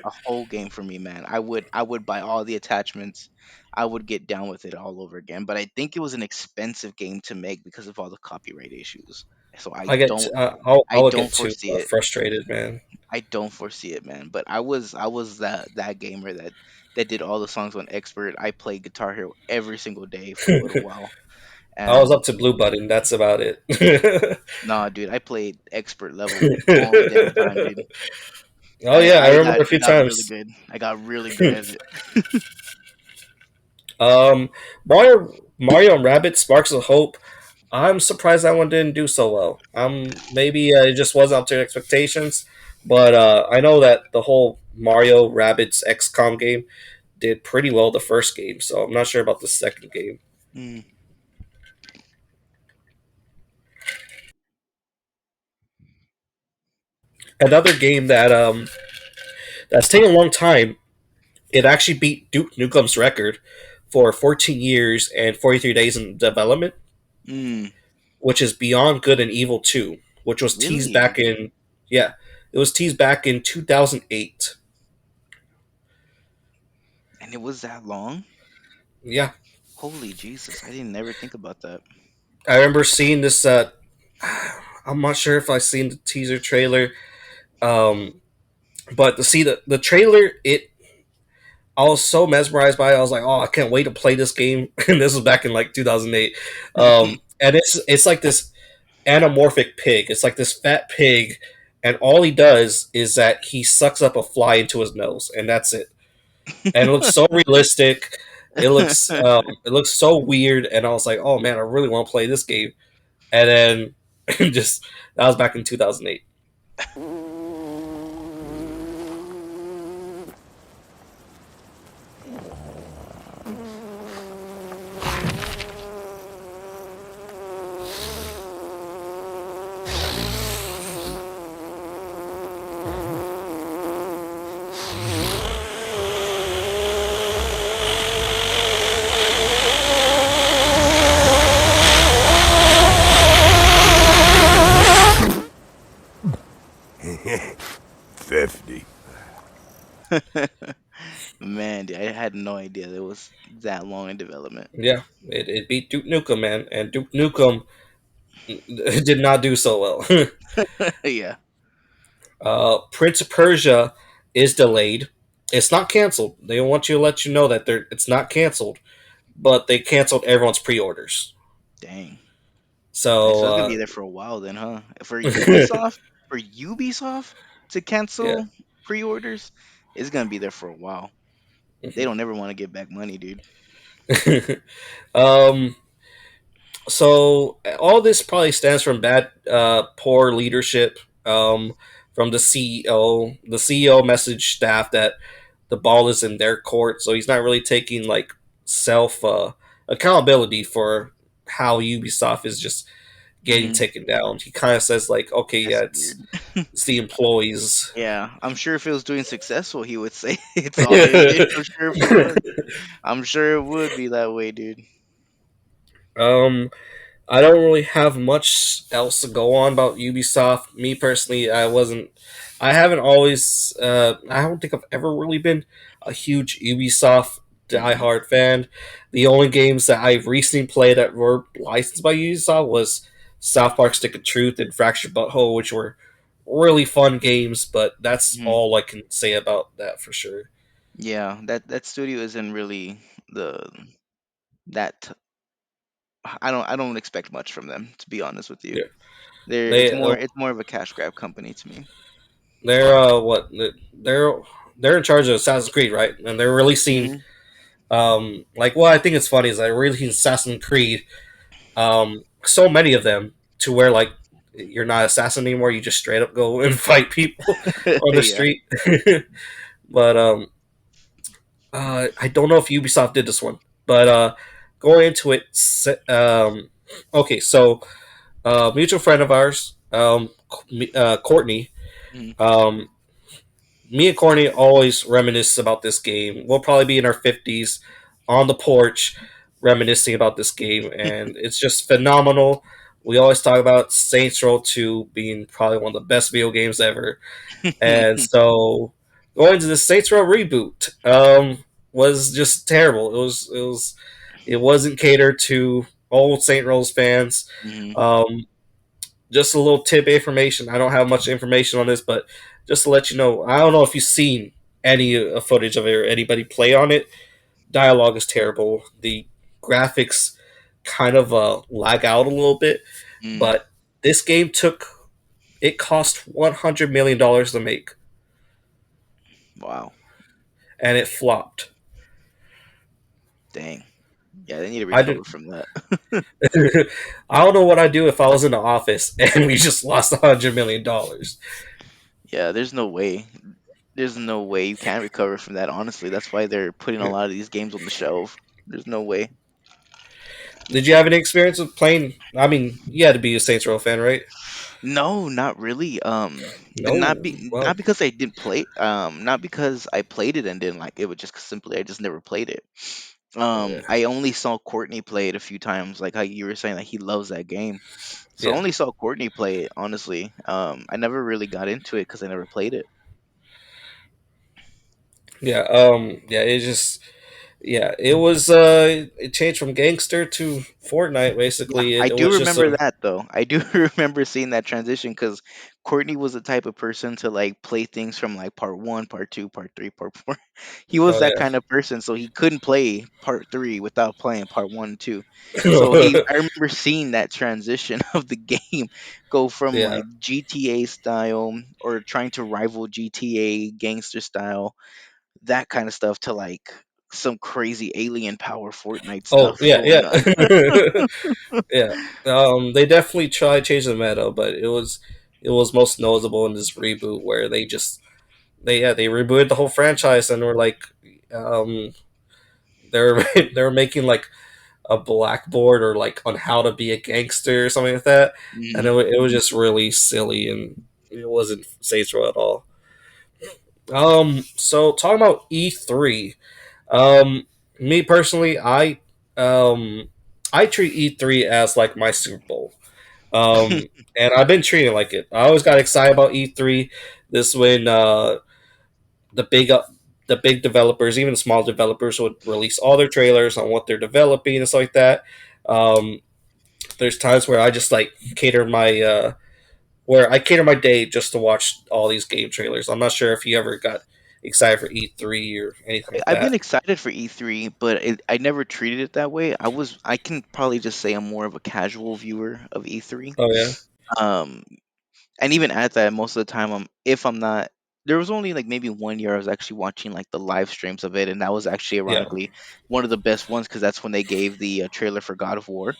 B: a whole game for me, man. I would buy all the attachments. I would get down with it all over again. But I think it was an expensive game to make because of all the copyright issues. So I
A: I'll
B: don't
A: get too
B: foresee it.
A: frustrated, man.
B: I don't foresee it, man. But I was that gamer that did all the songs on expert. I played Guitar Hero every single day for a little while.
A: I was
B: And
A: up to blue button. That's about it.
B: nah, dude, I played expert level all the damn time, dude.
A: Oh yeah, I remember a
B: I
A: few
B: got really
A: times.
B: good. I got really good at it.
A: um, Mario and Rabbit Sparks of Hope. I'm surprised that one didn't do so well. Maybe it just wasn't up to expectations, but I know that the whole Mario Rabbids XCOM game did pretty well the first game, so I'm not sure about the second game.
B: Mm,
A: Another game that that's taken a long time. It actually beat Duke Nukem's record for 14 years and 43 days in development,
B: mm,
A: which is Beyond Good and Evil 2, which was teased
B: really?
A: back in yeah, it was teased back in 2008.
B: And it was that long?
A: Yeah,
B: Holy Jesus! I didn't never think about that.
A: I remember seeing this. I'm not sure if I seen the teaser trailer, um, but to see the trailer, I was so mesmerized by it. I was like, "Oh, I can't wait to play this game." And this was back in like 2008, and it's like this anamorphic pig. It's like this fat pig, and all he does is that he sucks up a fly into his nose, and that's it. And it looks so realistic. It looks so weird, and I was like, "Oh man, I really want to play this game." And then just that was back in 2008.
D: Fifty.
B: Man, dude, I had no idea it was that long in development.
A: Yeah, it beat Duke Nukem, man, and Duke Nukem did not do so well.
B: Yeah.
A: Prince of Persia is delayed. It's not canceled. They want you to let you know that it's not canceled, but they canceled everyone's pre-orders.
B: Dang. Dang,
A: So
B: so it's gonna be there for a while then, huh? For Ubisoft to
A: yeah.
B: cancel pre-orders, it's gonna be there for a while. They don't ever want to get back money, dude.
A: um, so all this probably stems from poor leadership from the CEO. The CEO messaged staff that the ball is in their court, so he's not really taking like self accountability for how Ubisoft is just getting
B: Hmm.
A: taken down. He kind of says like, okay, yeah,
B: That's weird.
A: it's the employees.
B: Yeah, I'm sure if it was doing successful, he would say it's all his. I'm sure if it was. I'm sure it would be that way, dude.
A: um, I don't really have much else to go on about Ubisoft. Me personally, I haven't always. I don't think I've ever really been a huge Ubisoft
B: Hmm.
A: diehard fan. The only games that I've recently played that were licensed by Ubisoft was South Park: Stick of Truth and Fractured Butthole, which were really fun games. But that's
B: Hmm.
A: all I can say about that for sure.
B: Yeah, that studio isn't really the that. I don't expect much from them, to be honest with you.
A: Yeah, they
B: It's more of a cash grab company to me.
A: they're what they're they're in charge of Assassin's Creed, right? And they're releasing
B: Hmm.
A: like what I think is funny is they're releasing Assassin's Creed, so many of them to where like you're not assassin anymore. You just straight up go and fight people on the
B: Yeah.
A: street. But I don't know if Ubisoft did this one, but going into it, okay, so mutual friend of ours, Courtney.
B: Mhm.
A: Um, Me and Courtney always reminisce about this game. We'll probably be in our 50s on the porch reminiscing about this game, and it's just phenomenal. We always talk about Saints Row 2 being probably one of the best video games ever. And so going to the Saints Row reboot was just terrible. It wasn't catered to old Saint Rose fans.
B: Mhm.
A: Um, just a little tip information. I don't have much information on this, but just to let you know, I don't know if you've seen any footage of it or anybody play on it. Dialogue is terrible. The graphics kind of lag out a little bit,
B: Mm.
A: but this game it cost $100 million to make,
B: Wow.
A: and it flopped.
B: Dang. Yeah, they need to
A: I did.
B: recover from that.
A: I don't know what I'd do if I was in the office and we just lost $100 million.
B: Yeah, there's no way. There's no way you can recover from that. Honestly, that's why they're putting a lot of these games on the shelf. There's no way.
A: Did you have any experience with playing? I mean, you had to be a Saints Row fan, right?
B: No, not really. And
A: No. Well,
B: not because I didn't play. Not because I played it and didn't like it. But just simply I just never played it.
A: yeah,
B: I only saw Courtney play it a few times, like how you were saying that he loves that game. So I
A: yeah,
B: only saw Courtney play it. Honestly, I never really got into it because I never played it.
A: yeah. Yeah. It just, yeah. It was. It changed from gangster to Fortnite.
B: Yeah,
A: Basically,
B: I
A: it
B: do
A: was just
B: remember
A: a.
B: that though. I do remember seeing that transition because Courtney was the type of person to like play things from like part one, part two, part three, part four. He was
A: Oh
B: that
A: yeah.
B: kind of person, so he couldn't play part three without playing part one and two. So I remember seeing that transition of the game go from
A: Yeah.
B: like GTA style or trying to rival GTA gangster style, that kind of stuff, to like some crazy alien power Fortnite
A: Oh
B: stuff
A: yeah,
B: going on.
A: yeah, yeah. They definitely tried changing the meta, but it was most noticeable in this reboot where they rebooted the whole franchise and were like, um, they're they're making like a blackboard or like on how to be a gangster or something like that, and
B: Mhm.
A: it was just really silly and it wasn't Saints Row at all. So talking about E3, um, me personally, I treat E3 as like my Super Bowl. And I've been treating it like it. I always got excited about E3. This when the big uh, the big developers, even the small developers, would release all their trailers on what they're developing and stuff like that. Um, there's times where I just like cater my where I cater my day just to watch all these game trailers. I'm not sure if you ever got excited for E3 or anything like
B: I've been
A: that.
B: excited for E3, but I never treated it that way. I can probably just say I'm more of a casual viewer of E3.
A: Oh yeah,
B: Um, and even at that, most of the time, if I'm not, there was only like maybe one year I was actually watching like the live streams of it, and that was actually
A: yeah.
B: ironically one of the best ones because that's when they gave the trailer for God of War.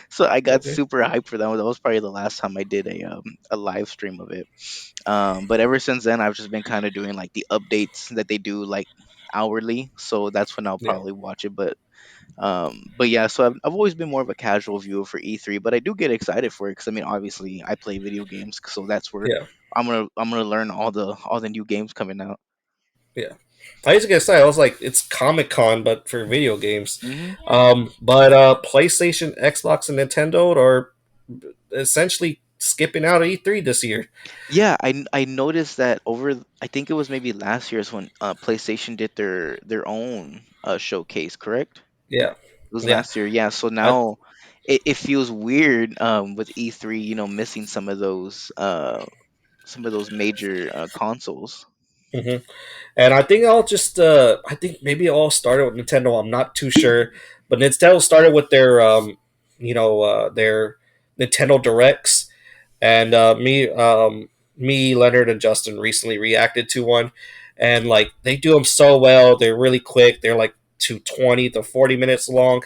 B: So I got
A: Okay,
B: super hyped for that one. That was probably the last time I did a live stream of it. But ever since then, I've just been kind of doing like the updates that they do like hourly. So that's when I'll
A: yeah,
B: probably watch it. But yeah, so I've always been more of a casual viewer for E3, but I do get excited for it because I mean, obviously, I play video games, so that's where
A: yeah,
B: I'm gonna learn all the new games coming out.
A: yeah. I used to get excited. I was like, it's Comic Con, but for video games.
B: Hmm.
A: But PlayStation, Xbox, and Nintendo are essentially skipping out of E3 this year.
B: Yeah, I noticed that over. I think it was maybe last year's when PlayStation did their own showcase, correct?
A: Yeah,
B: It was
A: yeah.
B: last year, yeah. So
A: I,
B: now it feels weird with E3, missing some of those major consoles.
A: mhm. And I think I think maybe it all started with Nintendo. I'm not too sure, but Nintendo started with their, their Nintendo Directs, and me, Leonard, and Justin recently reacted to one, and like they do them so well. They're really quick. They're like to 20 to 40 minutes long,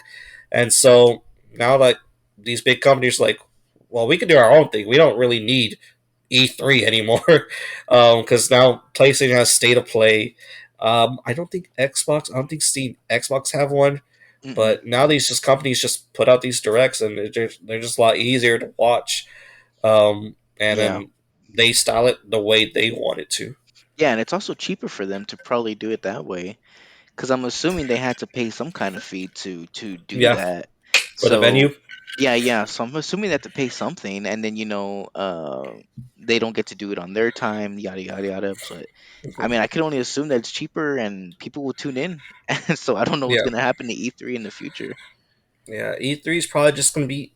A: and so now like these big companies like, well, we can do our own thing. We don't really need E3 anymore because now PlayStation has state of play. I don't think Xbox, I don't think Steam, Xbox have one,
B: Mm-mm.
A: but now these just companies just put out these directs and they're just a lot easier to watch. And
B: Yeah.
A: then they style it the way they want it to.
B: Yeah, and it's also cheaper for them to probably do it that way, because I'm assuming they had to pay some kind of fee to do
A: Yeah,
B: that.
A: for the
B: So
A: venue.
B: yeah, yeah. So I'm assuming they have to pay something, and then they don't get to do it on their time, yada yada yada. But I
A: Mhm.
B: mean, I can only assume that it's cheaper and people will tune in. And so I don't know what's
A: Yeah,
B: gonna happen to E3 in the future.
A: yeah. E3 is probably just going to be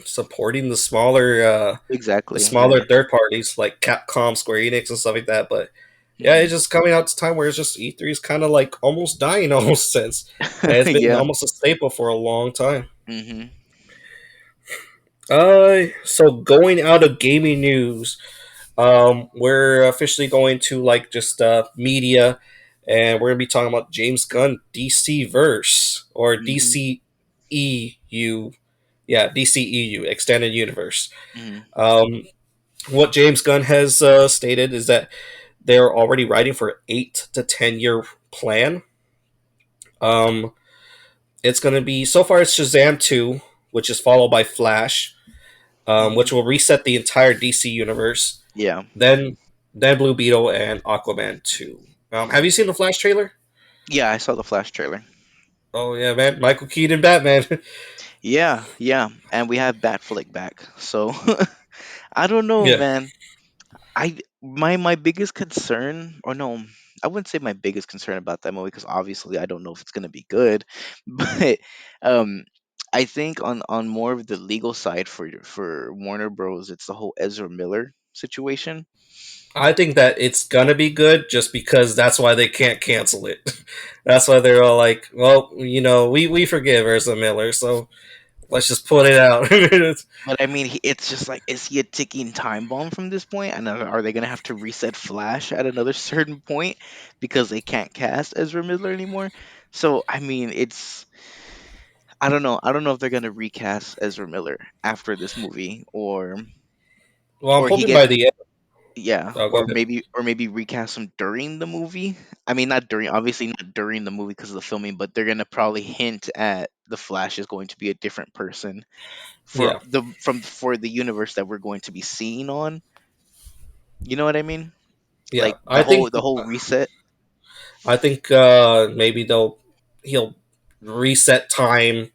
A: supporting the
B: Exactly. Yeah.
A: smaller third parties like Capcom, Square Enix, and stuff like that. But yeah,
B: Hmm.
A: it's just coming out to time where it's just E3 is kind of like almost dying almost since, and it's been
B: Yeah.
A: almost a staple for a long time.
B: Hmm.
A: So going out of gaming news, we're officially going to like just media, and we're gonna be talking about James Gunn DC Verse or
B: Hmm.
A: DCEU, yeah, DCEU Extended Universe.
B: Hmm.
A: Um, what James Gunn has stated is that they're already writing for 8 to 10 year plan. Um, it's going to be so far it's Shazam 2, which is followed by Flash,
B: Hmm.
A: which will reset the entire DC universe.
B: Yeah.
A: Then then Blue Beetle and Aquaman 2. Have you seen the Flash trailer?
B: Yeah. I saw the Flash trailer.
A: Oh yeah, man, Michael Keaton Batman.
B: Yeah. Yeah. And we have Batflick back. So I don't know,
A: Yeah,
B: man. My biggest concern, or no, I wouldn't say my biggest concern about that movie, because obviously I don't know if it's gonna be good, but um, I think on more of the legal side for Warner Bros, it's the whole Ezra Miller situation.
A: I think that it's gonna be good just because that's why they can't cancel it. That's why they're all like, well, we forgive Ursa Miller, so let's just put it out.
B: But I mean, it's just like, is he a ticking time bomb from this point? And are they gonna have to reset Flash at another certain point because they can't cast Ezra Miller anymore? So I mean, it's I don't know. I don't know if they're gonna recast Ezra Miller after this movie,
A: Well, I'm
B: or he
A: hoping
B: gets
A: by the end.
B: yeah,
A: Oh, go ahead.
B: or maybe recast him during the movie. I mean, not during, obviously not during the movie because of the filming, but they're gonna probably hint at the Flash is going to be a different person
A: Yeah,
B: for the universe that we're going to be seeing on. You know what I mean?
A: yeah.
B: Like the whole reset.
A: I think maybe he'll reset time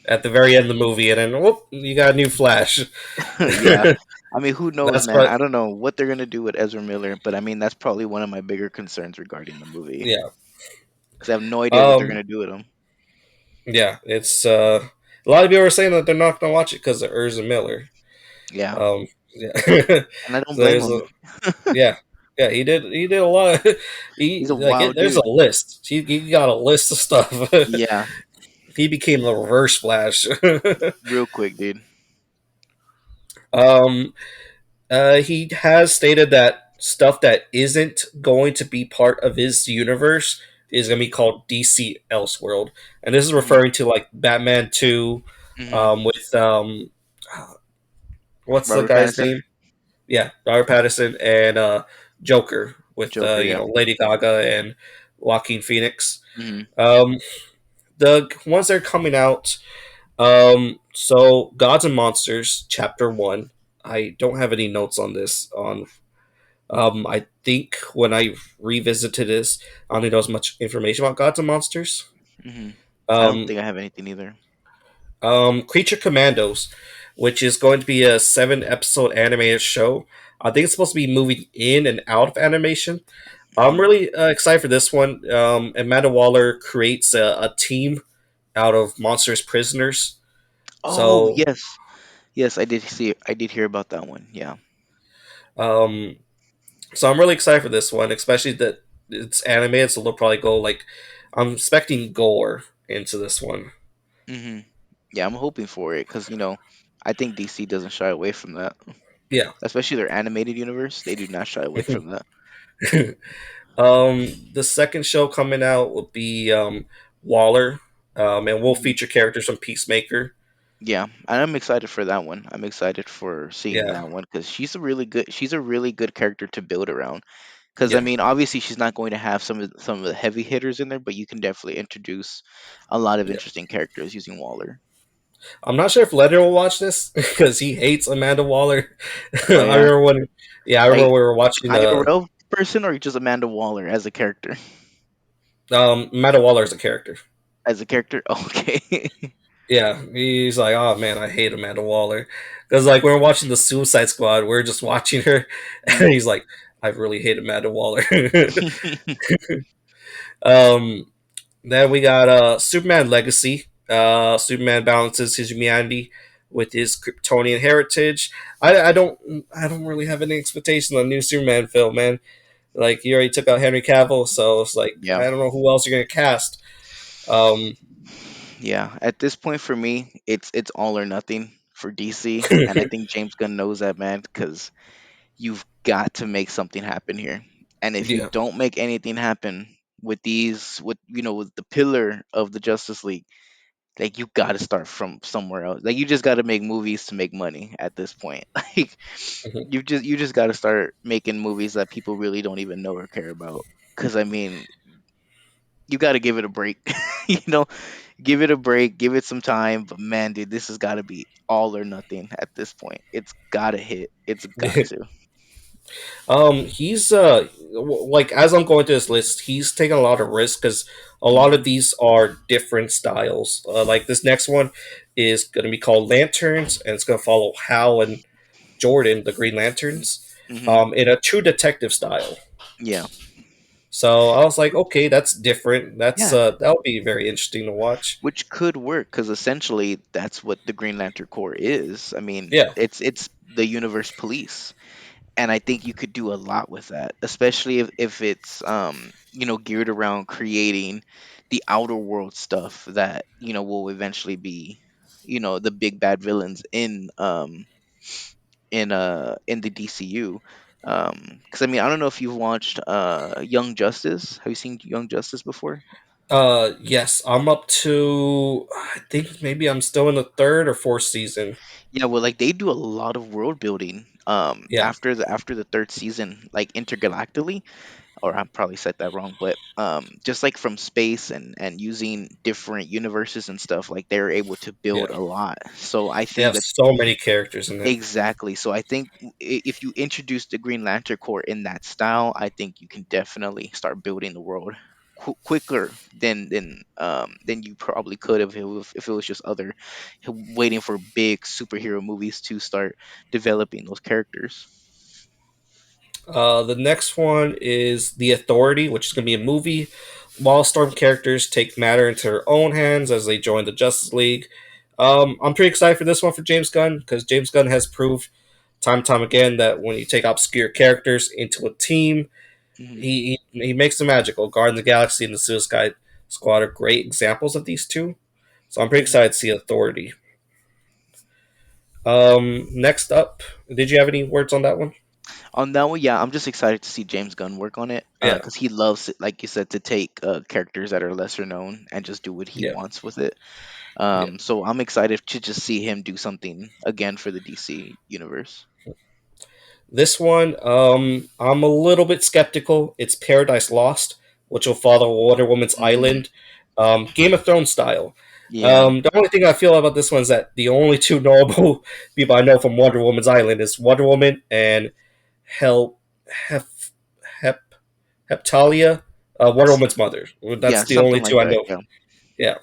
A: at the very end of the movie, and then whoop, you got a new Flash.
B: Yeah. I mean, who knows,
A: That's
B: man?
A: what.
B: I don't know what they're gonna do with Ezra Miller, but I mean, that's probably one of my bigger concerns regarding the movie,
A: Yeah.
B: because I have no idea what they're
A: Um.
B: gonna do with him.
A: Yeah. It's a lot of people are saying that they're not gonna watch it because of Urza Miller.
B: Yeah,
A: Yeah.
B: and I don't
A: So
B: blame
A: there's
B: him.
A: yeah. Yeah, he did a lot.
B: He's a wild
A: There's a
B: dude.
A: list. He got a list of stuff.
B: Yeah,
A: He became the reverse Flash.
B: real quick, dude.
A: um, he has stated that stuff that isn't going to be part of his universe is going to be called DC Elseworld, and this is
B: Hmm.
A: referring to like Batman 2,
B: Hmm.
A: with what's the
B: Robert
A: guy's
B: Pattinson,
A: name? Yeah, Robert Pattinson and Joker with
B: Joker. Yeah.
A: Lady Gaga and Joaquin Phoenix.
B: Hmm.
A: Um, the ones that are coming out. So Gods and Monsters Chapter 1. I don't have any notes on this. I think when I revisited this, I don't think there was much information about Gods and Monsters.
B: Hmm. I don't
A: Um,
B: think I have anything either.
A: Creature Commandos, which is going to be a 7 episode animated show. I think it's supposed to be moving in and out of animation. I'm
B: Hmm.
A: really excited for this one. Amanda Waller creates a team out of monsters prisoners.
B: Oh
A: So
B: yes, yes, I did see. I did hear about that one. Yeah.
A: um, So I'm really excited for this one, especially that it's animated, so they'll probably go like I'm expecting gore into this one.
B: Hmm. Yeah, I'm hoping for it because I think DC doesn't shy away from that,
A: Yeah.
B: especially their animated universe. They do not shy away from that.
A: The second show coming out will be Waller, and we'll
B: Hmm.
A: feature characters from Peacemaker.
B: Yeah, and I'm excited for that one. I'm excited for seeing
A: Yeah,
B: that one because she's a really good character to build around. Because I
A: yeah,
B: mean, obviously she's not going to have some of the heavy hitters in there, but you can definitely introduce a lot of
A: yeah.
B: interesting characters using Waller.
A: I'm not sure if Leonard will watch this because he hates Amanda Waller.
B: Oh
A: I
B: yeah,
A: remember when, yeah, I remember
B: like
A: we were watching
B: IRL person or just Amanda Waller as a character?
A: Amanda Waller as a character.
B: As a character, okay.
A: Yeah, he's like, oh man, I hate Amanda Waller because like we were watching the Suicide Squad, we are just watching her, and
B: Mm.
A: he's like, I really hate Amanda Waller. um, then we got Superman Legacy. Superman balances his humanity with his Kryptonian heritage. I don't really have any expectations on the new Superman film, man. Like you already took out Henry Cavill, so it's like
B: Yeah.
A: I don't know who else you're gonna cast. Um,
B: Yeah, at this point for me, it's all or nothing for DC, and I think James Gunn knows that, man, because you've got to make something happen here. And if you
A: yeah,
B: don't make anything happen with these, with with the pillar of the Justice League, like you got to start from somewhere else. Like you just got to make movies to make money at this point. Like
A: mhm.
B: you just got to start making movies that people really don't even know or care about. Because I mean, you got to give it a break. you know, give it a break, give it some time. But man, dude, this has got to be all or nothing at this point. It's got to hit. It's got to.
A: He's like as I'm going through this list, he's taking a lot of risks because a lot of
B: Hmm.
A: these are different styles. Like this next one is going to be called Lanterns, and it's going to follow Hal and Jordan, the Green Lanterns,
B: Hmm.
A: in a true detective style.
B: Yeah.
A: So I was like, okay, that's different. That's
B: Yeah.
A: that'll be very interesting to watch.
B: Which could work because essentially that's what the Green Lantern Corps is. I mean,
A: Yeah,
B: it's the universe police, and I think you could do a lot with that, especially if it's geared around creating the outer world stuff that will eventually be the big bad villains in the DCU. Because I mean, I don't know if you've watched Young Justice. Have you seen Young Justice before?
A: yes, I'm up to. I think maybe I'm still in the third or fourth season.
B: Yeah, well, like they do a lot of world building
A: Yeah,
B: after the third season, like intergalactically, or I probably said that wrong, but just like from space and using different universes and stuff, like they're able to
A: yeah.
B: build a lot. So I
A: They
B: think
A: have
B: that
A: so many characters in it.
B: exactly. So I think if you introduce the Green Lantern Corps in that style, I think you can definitely start building the world quicker than you probably could if it was just other waiting for big superhero movies to start developing those characters.
A: The next one is The Authority, which is going to be a movie. Wildstorm characters take matter into their own hands as they join the Justice League. I'm pretty excited for this one for James Gunn because James Gunn has proved time and time again that when you take obscure characters into a team,
B: Hmm.
A: he makes them magical. Guardian of the Galaxy and the Suicide Squad are great examples of these two. So I'm pretty
B: Hmm.
A: excited to see Authority. Next up, did you have any words on that one?
B: On that one, yeah, I'm just excited to see James Gunn work on it
A: Yeah,
B: because he loves it, like you said, to take characters that are lesser known and just do what he
A: yeah,
B: wants with it.
A: yeah.
B: So I'm excited to just see him do something again for the DC universe.
A: This one, I'm a little bit skeptical. It's Paradise Lost, which will follow Wonder Woman's
B: Mm,
A: island, Game of Thrones style.
B: yeah,
A: The only thing I feel about this one is that the only two knowable people I know from Wonder Woman's island is Wonder Woman and Hel Hef Hep Heptalia, Wonder
B: S-
A: Woman's mother.
B: yeah,
A: That's the only
B: something
A: two
B: like
A: I
B: that.
A: know.
B: Yeah.
A: Yeah,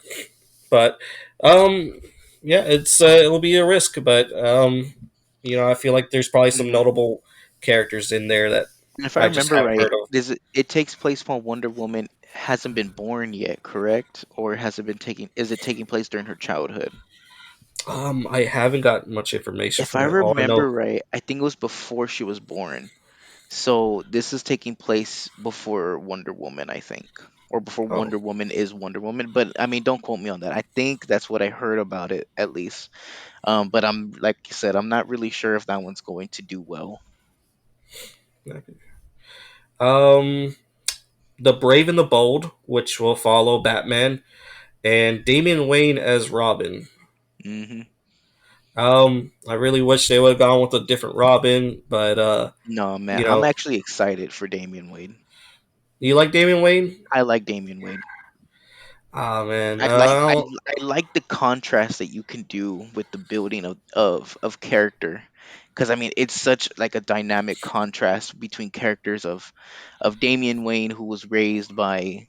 A: but um, yeah, it'll be a risk, but I feel like there's probably some
B: Hmm.
A: notable characters in there that
B: And if I
A: I just
B: remember
A: haven't
B: right,
A: heard of.
B: it takes place while Wonder Woman hasn't been born yet, correct? Or has it been taking? Is it taking place during her childhood?
A: I haven't got much information
B: If
A: from
B: I
A: it. All I
B: remember
A: know.
B: right, I think it was before she was born. So this is taking place before Wonder Woman, I think, or before
A: Oh,
B: Wonder Woman is Wonder Woman. But I mean, don't quote me on that. I think that's what I heard about it, at least. But I'm like you said, I'm not really sure if that one's going to do well.
A: um, the Brave and the Bold, which will follow Batman and Damian Wayne as Robin.
B: Hmm.
A: I really wish they would have gone with a different Robin, but
B: No, man,
A: you
B: I'm
A: know,
B: actually excited for Damian Wade.
A: you like Damian Wayne?
B: I like Damian Wade.
A: Ah man,
B: I like I like the contrast that you can do with the building of character, because I mean it's such like a dynamic contrast between characters of Damian Wayne, who was raised by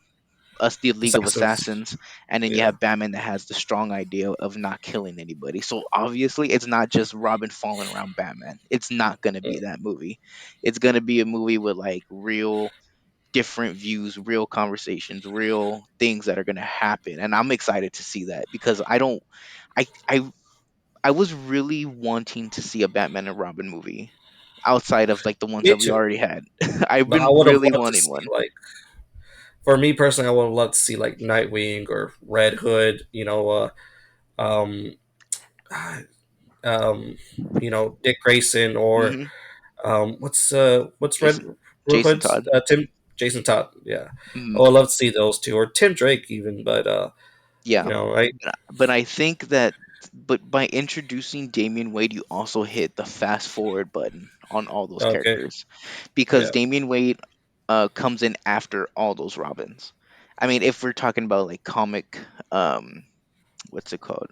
B: us, the League of
A: Assassins.
B: Assassins, and then you
A: Yeah,
B: have Batman that has the strong idea of not killing anybody. So obviously it's not just Robin falling around Batman. It's not gonna be that movie. It's gonna be a movie with like real different views, real conversations, real things that are going to happen. And I'm excited to see that because I don't I I I was really wanting to see a Batman and Robin movie outside of like the ones
A: me
B: that we
A: too.
B: already had. I've
A: But I
B: been
A: would have
B: really
A: loved to
B: wanting
A: see
B: one.
A: like, for me personally, I would have loved to see like Nightwing or Red Hood. Um, um, Dick Grayson or
B: Mhm.
A: what's Red
B: Jason Jason
A: Hood's
B: Todd.
A: Tim Jason Todd. Yeah, I
B: Mhm.
A: would love to see those two or Tim Drake even. But
B: Yeah.
A: I
B: But I think that but by introducing Damian Wade, you also hit the fast forward button on all those
A: okay,
B: characters because
A: yeah,
B: Damian Wade comes in after all those Robins. I mean, if we're talking about like comic, um, what's it called?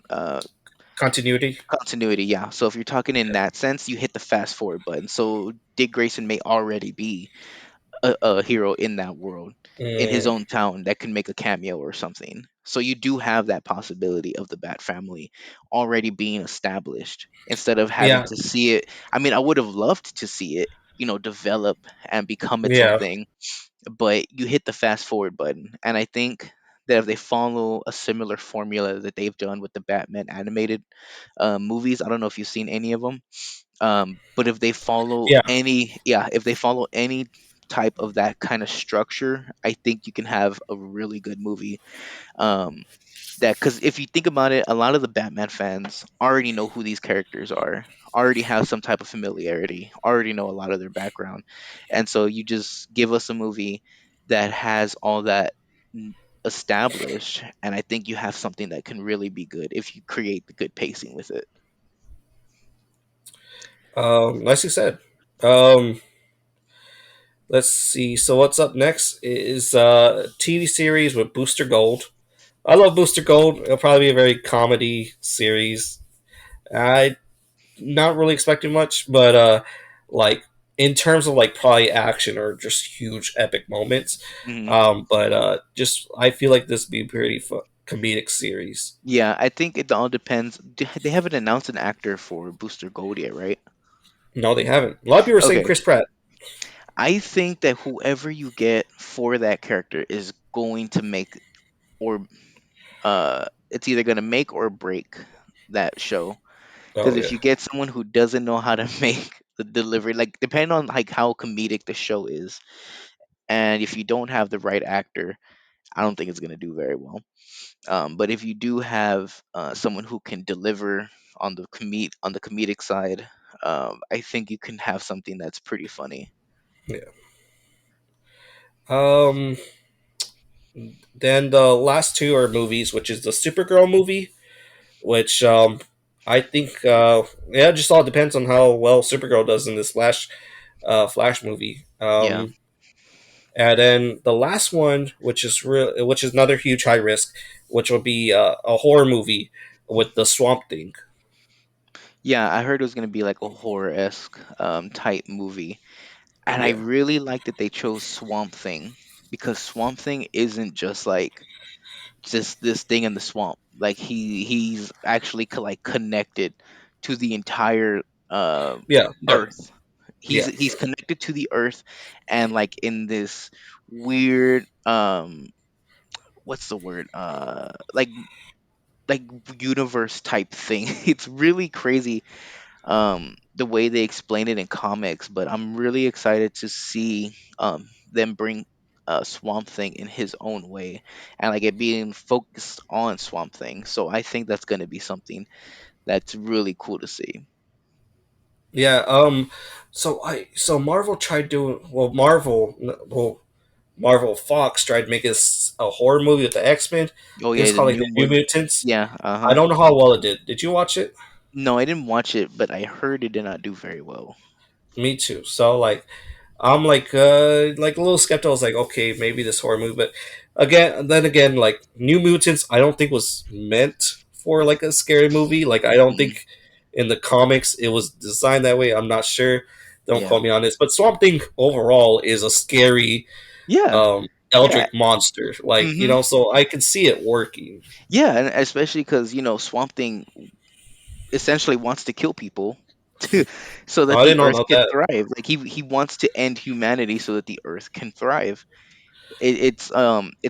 A: continuity.
B: Continuity, yeah. So if you're talking in that sense, you hit the fast forward button. So Dick Grayson may already be a hero in that world, in his
A: Mm,
B: own town, that can make a cameo or something. So you do have that possibility of the Bat family already being established instead of having
A: yeah,
B: to see it. I mean, I would have loved to see it, develop and become its own
A: yeah,
B: thing, but you hit the fast forward button. And I think that if they follow a similar formula that they've done with the Batman animated movies, I don't know if you've seen any of them, but if they follow
A: yeah.
B: any, yeah, if they follow any type of that kind of structure, I think you can have a really good movie. Um, that because if you think about it, a lot of the Batman fans already know who these characters are, already have some type of familiarity, already know a lot of their background, and so you just give us a movie that has all that n- established, and I think you have something that can really be good if you create the good pacing with it.
A: Nicely said. Um, let's see. So what's up next is TV series with Booster Gold. I love Booster Gold. It'll probably be a very comedy series. I not really expecting much, but like in terms of like probably action or just huge epic moments.
B: Hmm.
A: But just I feel like this would be a pretty comedic series.
B: Yeah, I think it all depends. They haven't announced an actor for Booster Gold yet, right?
A: No, they haven't. A lot of people are saying
B: Okay.
A: Chris Pratt.
B: I think that whoever you get for that character is going to make, or it's either going to make or break that show. Because
A: Oh
B: if
A: yeah,
B: you get someone who doesn't know how to make the delivery, like depending on like how comedic the show is, and if you don't have the right actor, I don't think it's going to do very well. But if you do have someone who can deliver on the comedic side, I think you can have something that's pretty funny.
A: yeah. Um, then the last two are movies, which is the Supergirl movie, which I think yeah, it just all depends on how well Supergirl does in this Flash movie.
B: Yeah,
A: And then the last one, which is another huge high risk, which will be a horror movie with the Swamp Thing.
B: yeah. I heard it was gonna be like a horror esque type movie, and I
A: Yeah,
B: really like that they chose Swamp Thing because Swamp Thing isn't just like just this thing in the swamp. Like he's actually like connected to the entire
A: yeah,
B: Earth. He's
A: yeah,
B: he's connected to the Earth, and like in this weird what's the word like universe type thing. It's really crazy the way they explain it in comics, but I'm really excited to see them bring Swamp Thing in his own way and like it being focused on Swamp Thing. So I think that's going to be something that's really cool to see.
A: yeah. So Marvel tried doing Marvel Fox tried making a horror movie with the X Men.
B: Oh
A: It was
B: yeah, the
A: called like
B: new
A: the New
B: one.
A: Mutants.
B: Yeah,
A: I
B: uh-huh.
A: don't know how well it did. Did you watch it?
B: No, I didn't watch it, but I heard it did not do very well.
A: Me too. So like I'm like a little skeptical. I was like, okay, maybe this horror movie, but then again, like New Mutants, I don't think was meant for like a scary movie. Like I don't
B: Mhm.
A: think in the comics it was designed that way. I'm not sure. Don't
B: Yeah.
A: quote me on this, but Swamp Thing overall is a scary
B: Yeah. Yeah.
A: eldritch monster. Like
B: Mhm.
A: so I can see it working.
B: Yeah, and especially because Swamp Thing essentially wants to kill people to, so
A: Oh,
B: that
A: I
B: the
A: didn't know
B: Earth
A: about
B: can
A: that.
B: thrive. Like he wants to end humanity so that the Earth can thrive. It's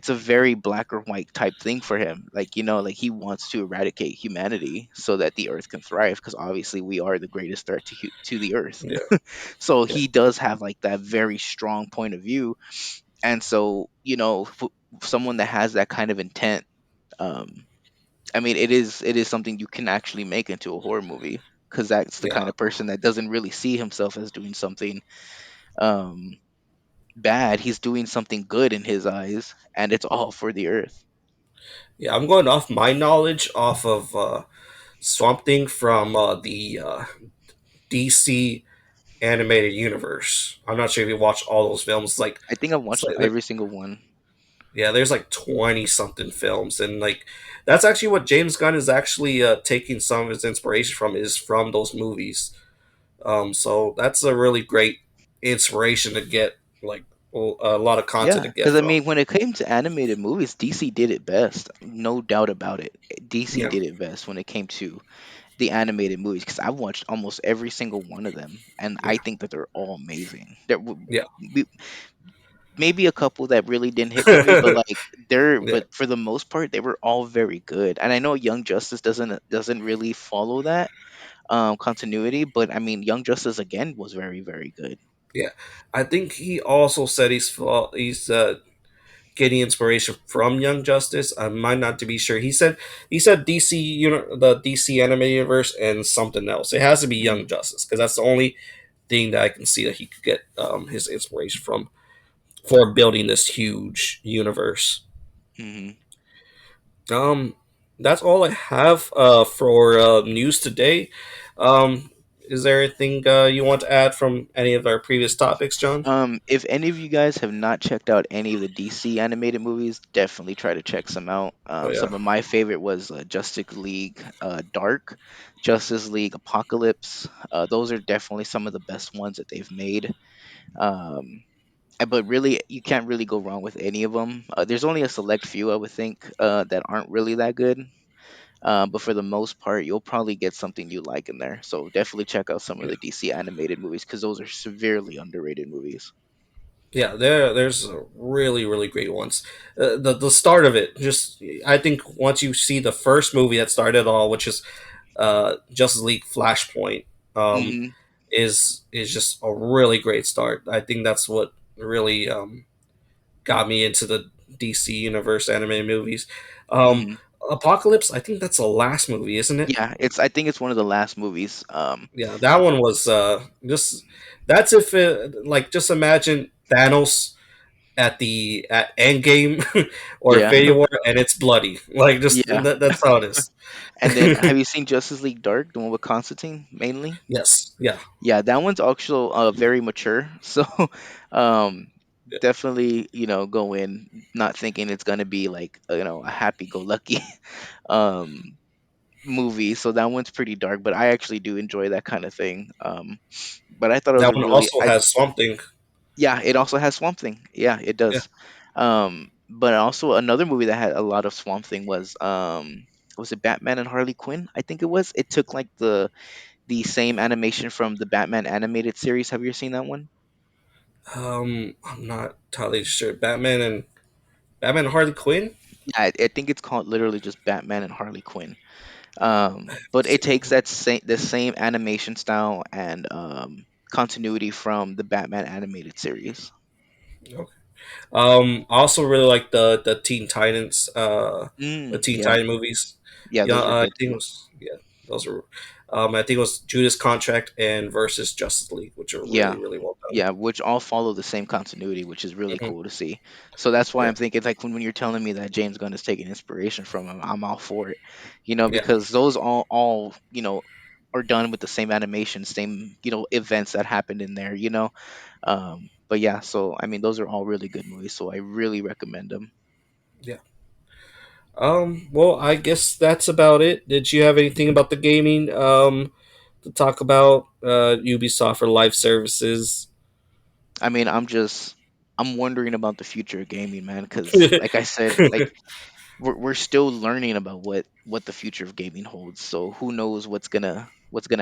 B: a very black or white type thing for him. Like like he wants to eradicate humanity so that the Earth can thrive. Because obviously we are the greatest threat to the Earth.
A: Yeah,
B: So
A: yeah,
B: he does have like that very strong point of view. And so someone that has that kind of intent, um, I mean, it is something you can actually make into a horror movie, because that's the
A: yeah.
B: kind of person that doesn't really see himself as doing something um, bad. He's doing something good in his eyes, and it's all for the Earth.
A: Yeah, I'm going off my knowledge off of Swamp Thing from the DC animated universe. I'm not sure if you watch all those films.
B: I think I've
A: It's
B: watched
A: like
B: every single one.
A: yeah, there's like 20 something films, and like that's actually what James Gunn is actually taking some of his inspiration from is from those movies. So that's a really great inspiration to get like a lot of content
B: Yeah,
A: to get
B: because I
A: from.
B: mean, when it came to animated movies, DC did it best, no doubt about it. DC
A: Yeah,
B: did it best when it came to the animated movies, because I've watched almost every single one of them, and
A: yeah,
B: I think that they're all amazing.
A: yeah,
B: Maybe a couple that really didn't hit for me, but
A: yeah,
B: but for the most part, they were all very good. And I know Young Justice doesn't really follow that continuity, but I mean, Young Justice again was very, very good.
A: yeah. I think he also said he's getting inspiration from Young Justice. I might not to be sure. He said the DC animated universe and something else. It has to be
B: Hmm.
A: Young Justice because that's the only thing that I can see that he could get his inspiration from for building this huge universe.
B: Hmm.
A: Um, that's all I have for news today. Um, is there anything you want to add from any of our previous topics, John?
B: If any of you guys have not checked out any of the DC animated movies, definitely try to check some out.
A: Oh yeah,
B: Some of my favorite was Justice League Dark, Justice League Apocalypse. Those are definitely some of the best ones that they've made. Um, but really, you can't really go wrong with any of them. There's only a select few, I would think, that aren't really that good. But for the most part, you'll probably get something you like in there. So definitely check out some of
A: yeah.
B: the DC animated movies, because those are severely underrated movies.
A: Yeah, there's really really great ones. The start of it, just I think once you see the first movie that started it all, which is Justice League Flashpoint, um,
B: Hmm.
A: is just a really great start. I think that's what really got me into the DC universe animated movies. Um,
B: Hmm.
A: Apocalypse, I think that's the last movie, isn't it?
B: Yeah, I think it's one of the last movies.
A: Yeah, that one was just that's if it, like just imagine Thanos at Endgame or
B: Yeah,
A: Infinity War, and it's bloody. Like just
B: yeah.
A: that's how it is.
B: And then, have you seen Justice League Dark, the one with Constantine mainly?
A: Yes, yeah,
B: Yeah, that one's also very mature. So, um,
A: yeah.
B: definitely, go in not thinking it's gonna be like a happy-go-lucky um movie. So that one's pretty dark, but I actually do enjoy that kind of thing. But I thought it was
A: That
B: a
A: one
B: really,
A: also has something.
B: yeah, it also has Swamp Thing. Yeah, it
A: Yeah,
B: does. But also another movie that had a lot of Swamp Thing was it Batman and Harley Quinn? I think it was. It took like the same animation from the Batman animated series. Have you ever seen that one?
A: I'm not totally sure. Batman and Harley Quinn.
B: Yeah, I think it's called literally just Batman and Harley Quinn. But
A: Let's
B: it
A: see.
B: takes that same animation style and continuity from the Batman animated series.
A: Okay. I also really like the Teen Titans, the Teen
B: Yeah,
A: Titan movies.
B: yeah,
A: Yeah,
B: those are
A: I
B: good
A: think it
B: too.
A: was yeah, those were. I think it was Judas Contract and versus Justice League, which are really
B: Yeah,
A: really well done.
B: yeah, which all follow the same continuity, which is really
A: Hmm.
B: cool to see. So that's why
A: Yeah,
B: I'm thinking, like, when you're telling me that James Gunn is taking inspiration from him, I'm all for it.
A: yeah,
B: Because those all are done with the same animation, same events that happened in there. But yeah, so I mean, those are all really good movies, so I really recommend them.
A: Yeah. Well, I guess that's about it. Did you have anything about the gaming to talk about? Ubisoft or live services?
B: I mean, I'm wondering about the future of gaming, man, because like I said, like we're still learning about what the future of gaming holds. So who knows what's gonna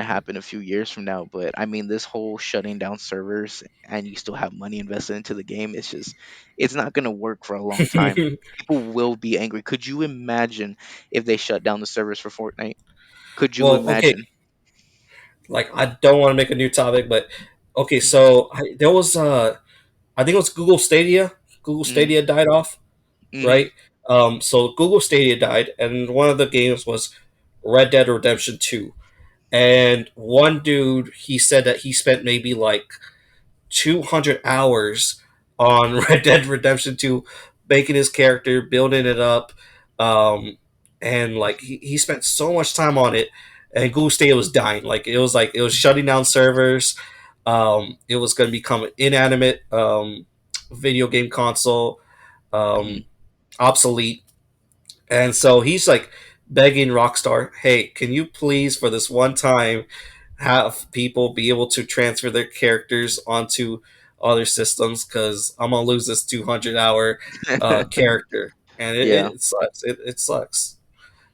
B: happen a few years from now. But I mean, this whole shutting down servers and you still have money invested into the game, it's not gonna work for a long time. People will be angry. Could you imagine if they shut down the servers for Fortnite? Could you
A: Well, okay.
B: imagine?
A: Like, I don't want to make a new topic, but okay. So there was I think it was Google Stadia. Google
B: Mm-hmm.
A: Stadia died off,
B: Mm-hmm.
A: right? So Google Stadia died, and one of the games was Red Dead Redemption 2. And one dude, he said that he spent maybe like 200 hours on Red Dead Redemption 2, making his character, building it up. Um, and like he spent so much time on it, and Google Stadia was dying. Like it was shutting down servers. It was going to become an inanimate video game console,
B: Mm-hmm.
A: um, obsolete. And so he's like begging Rockstar, "Hey, can you please, for this one time, have people be able to transfer their characters onto other systems? Because I'm gonna lose this 200-hour character, and
B: Yeah.
A: it sucks. It sucks."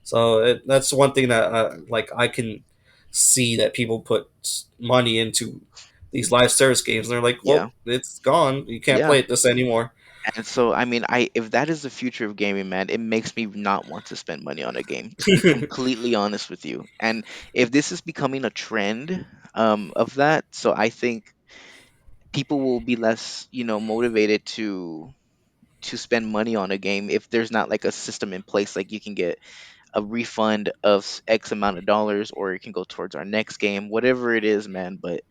A: So that's one thing that like I can see that people put money into these live service games, and they're like,
B: Yeah.
A: "Well, it's gone. You can't
B: Yeah.
A: play it this anymore."
B: And so, I mean, I if that is the future of gaming, man, it makes me not want to spend money on a game, to be completely honest with you. And if this is becoming a trend, of that, so I think people will be less, motivated to spend money on a game if there's not like a system in place, like you can get a refund of X amount of dollars, or it can go towards our next game, whatever it is, man. But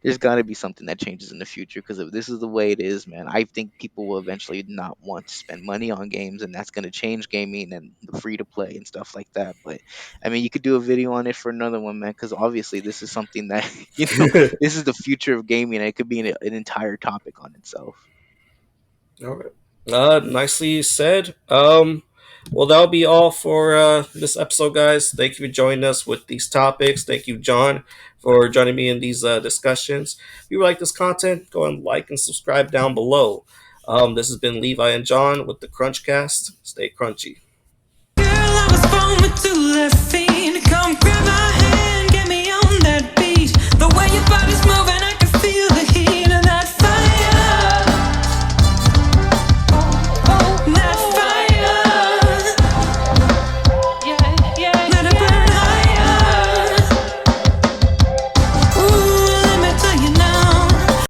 B: there's got to be something that changes in the future, because if this is the way it is, man, I think people will eventually not want to spend money on games, and that's going to change gaming and the free to play and stuff like that. But I mean, you could do a video on it for another one, man, because obviously this is something that this is the future of gaming, and it could be an entire topic on itself.
A: All right. Nicely said. Well, that'll be all for this episode, guys. Thank you for joining us with these topics. Thank you, John, for joining me in these discussions. If you like this content, go and like and subscribe down below. This has been Levi and John with the Crunchcast. Stay crunchy.
D: Girl, I was born with two left feet. Come grab my hand, get me on that beat. The way your body's moving, I can feel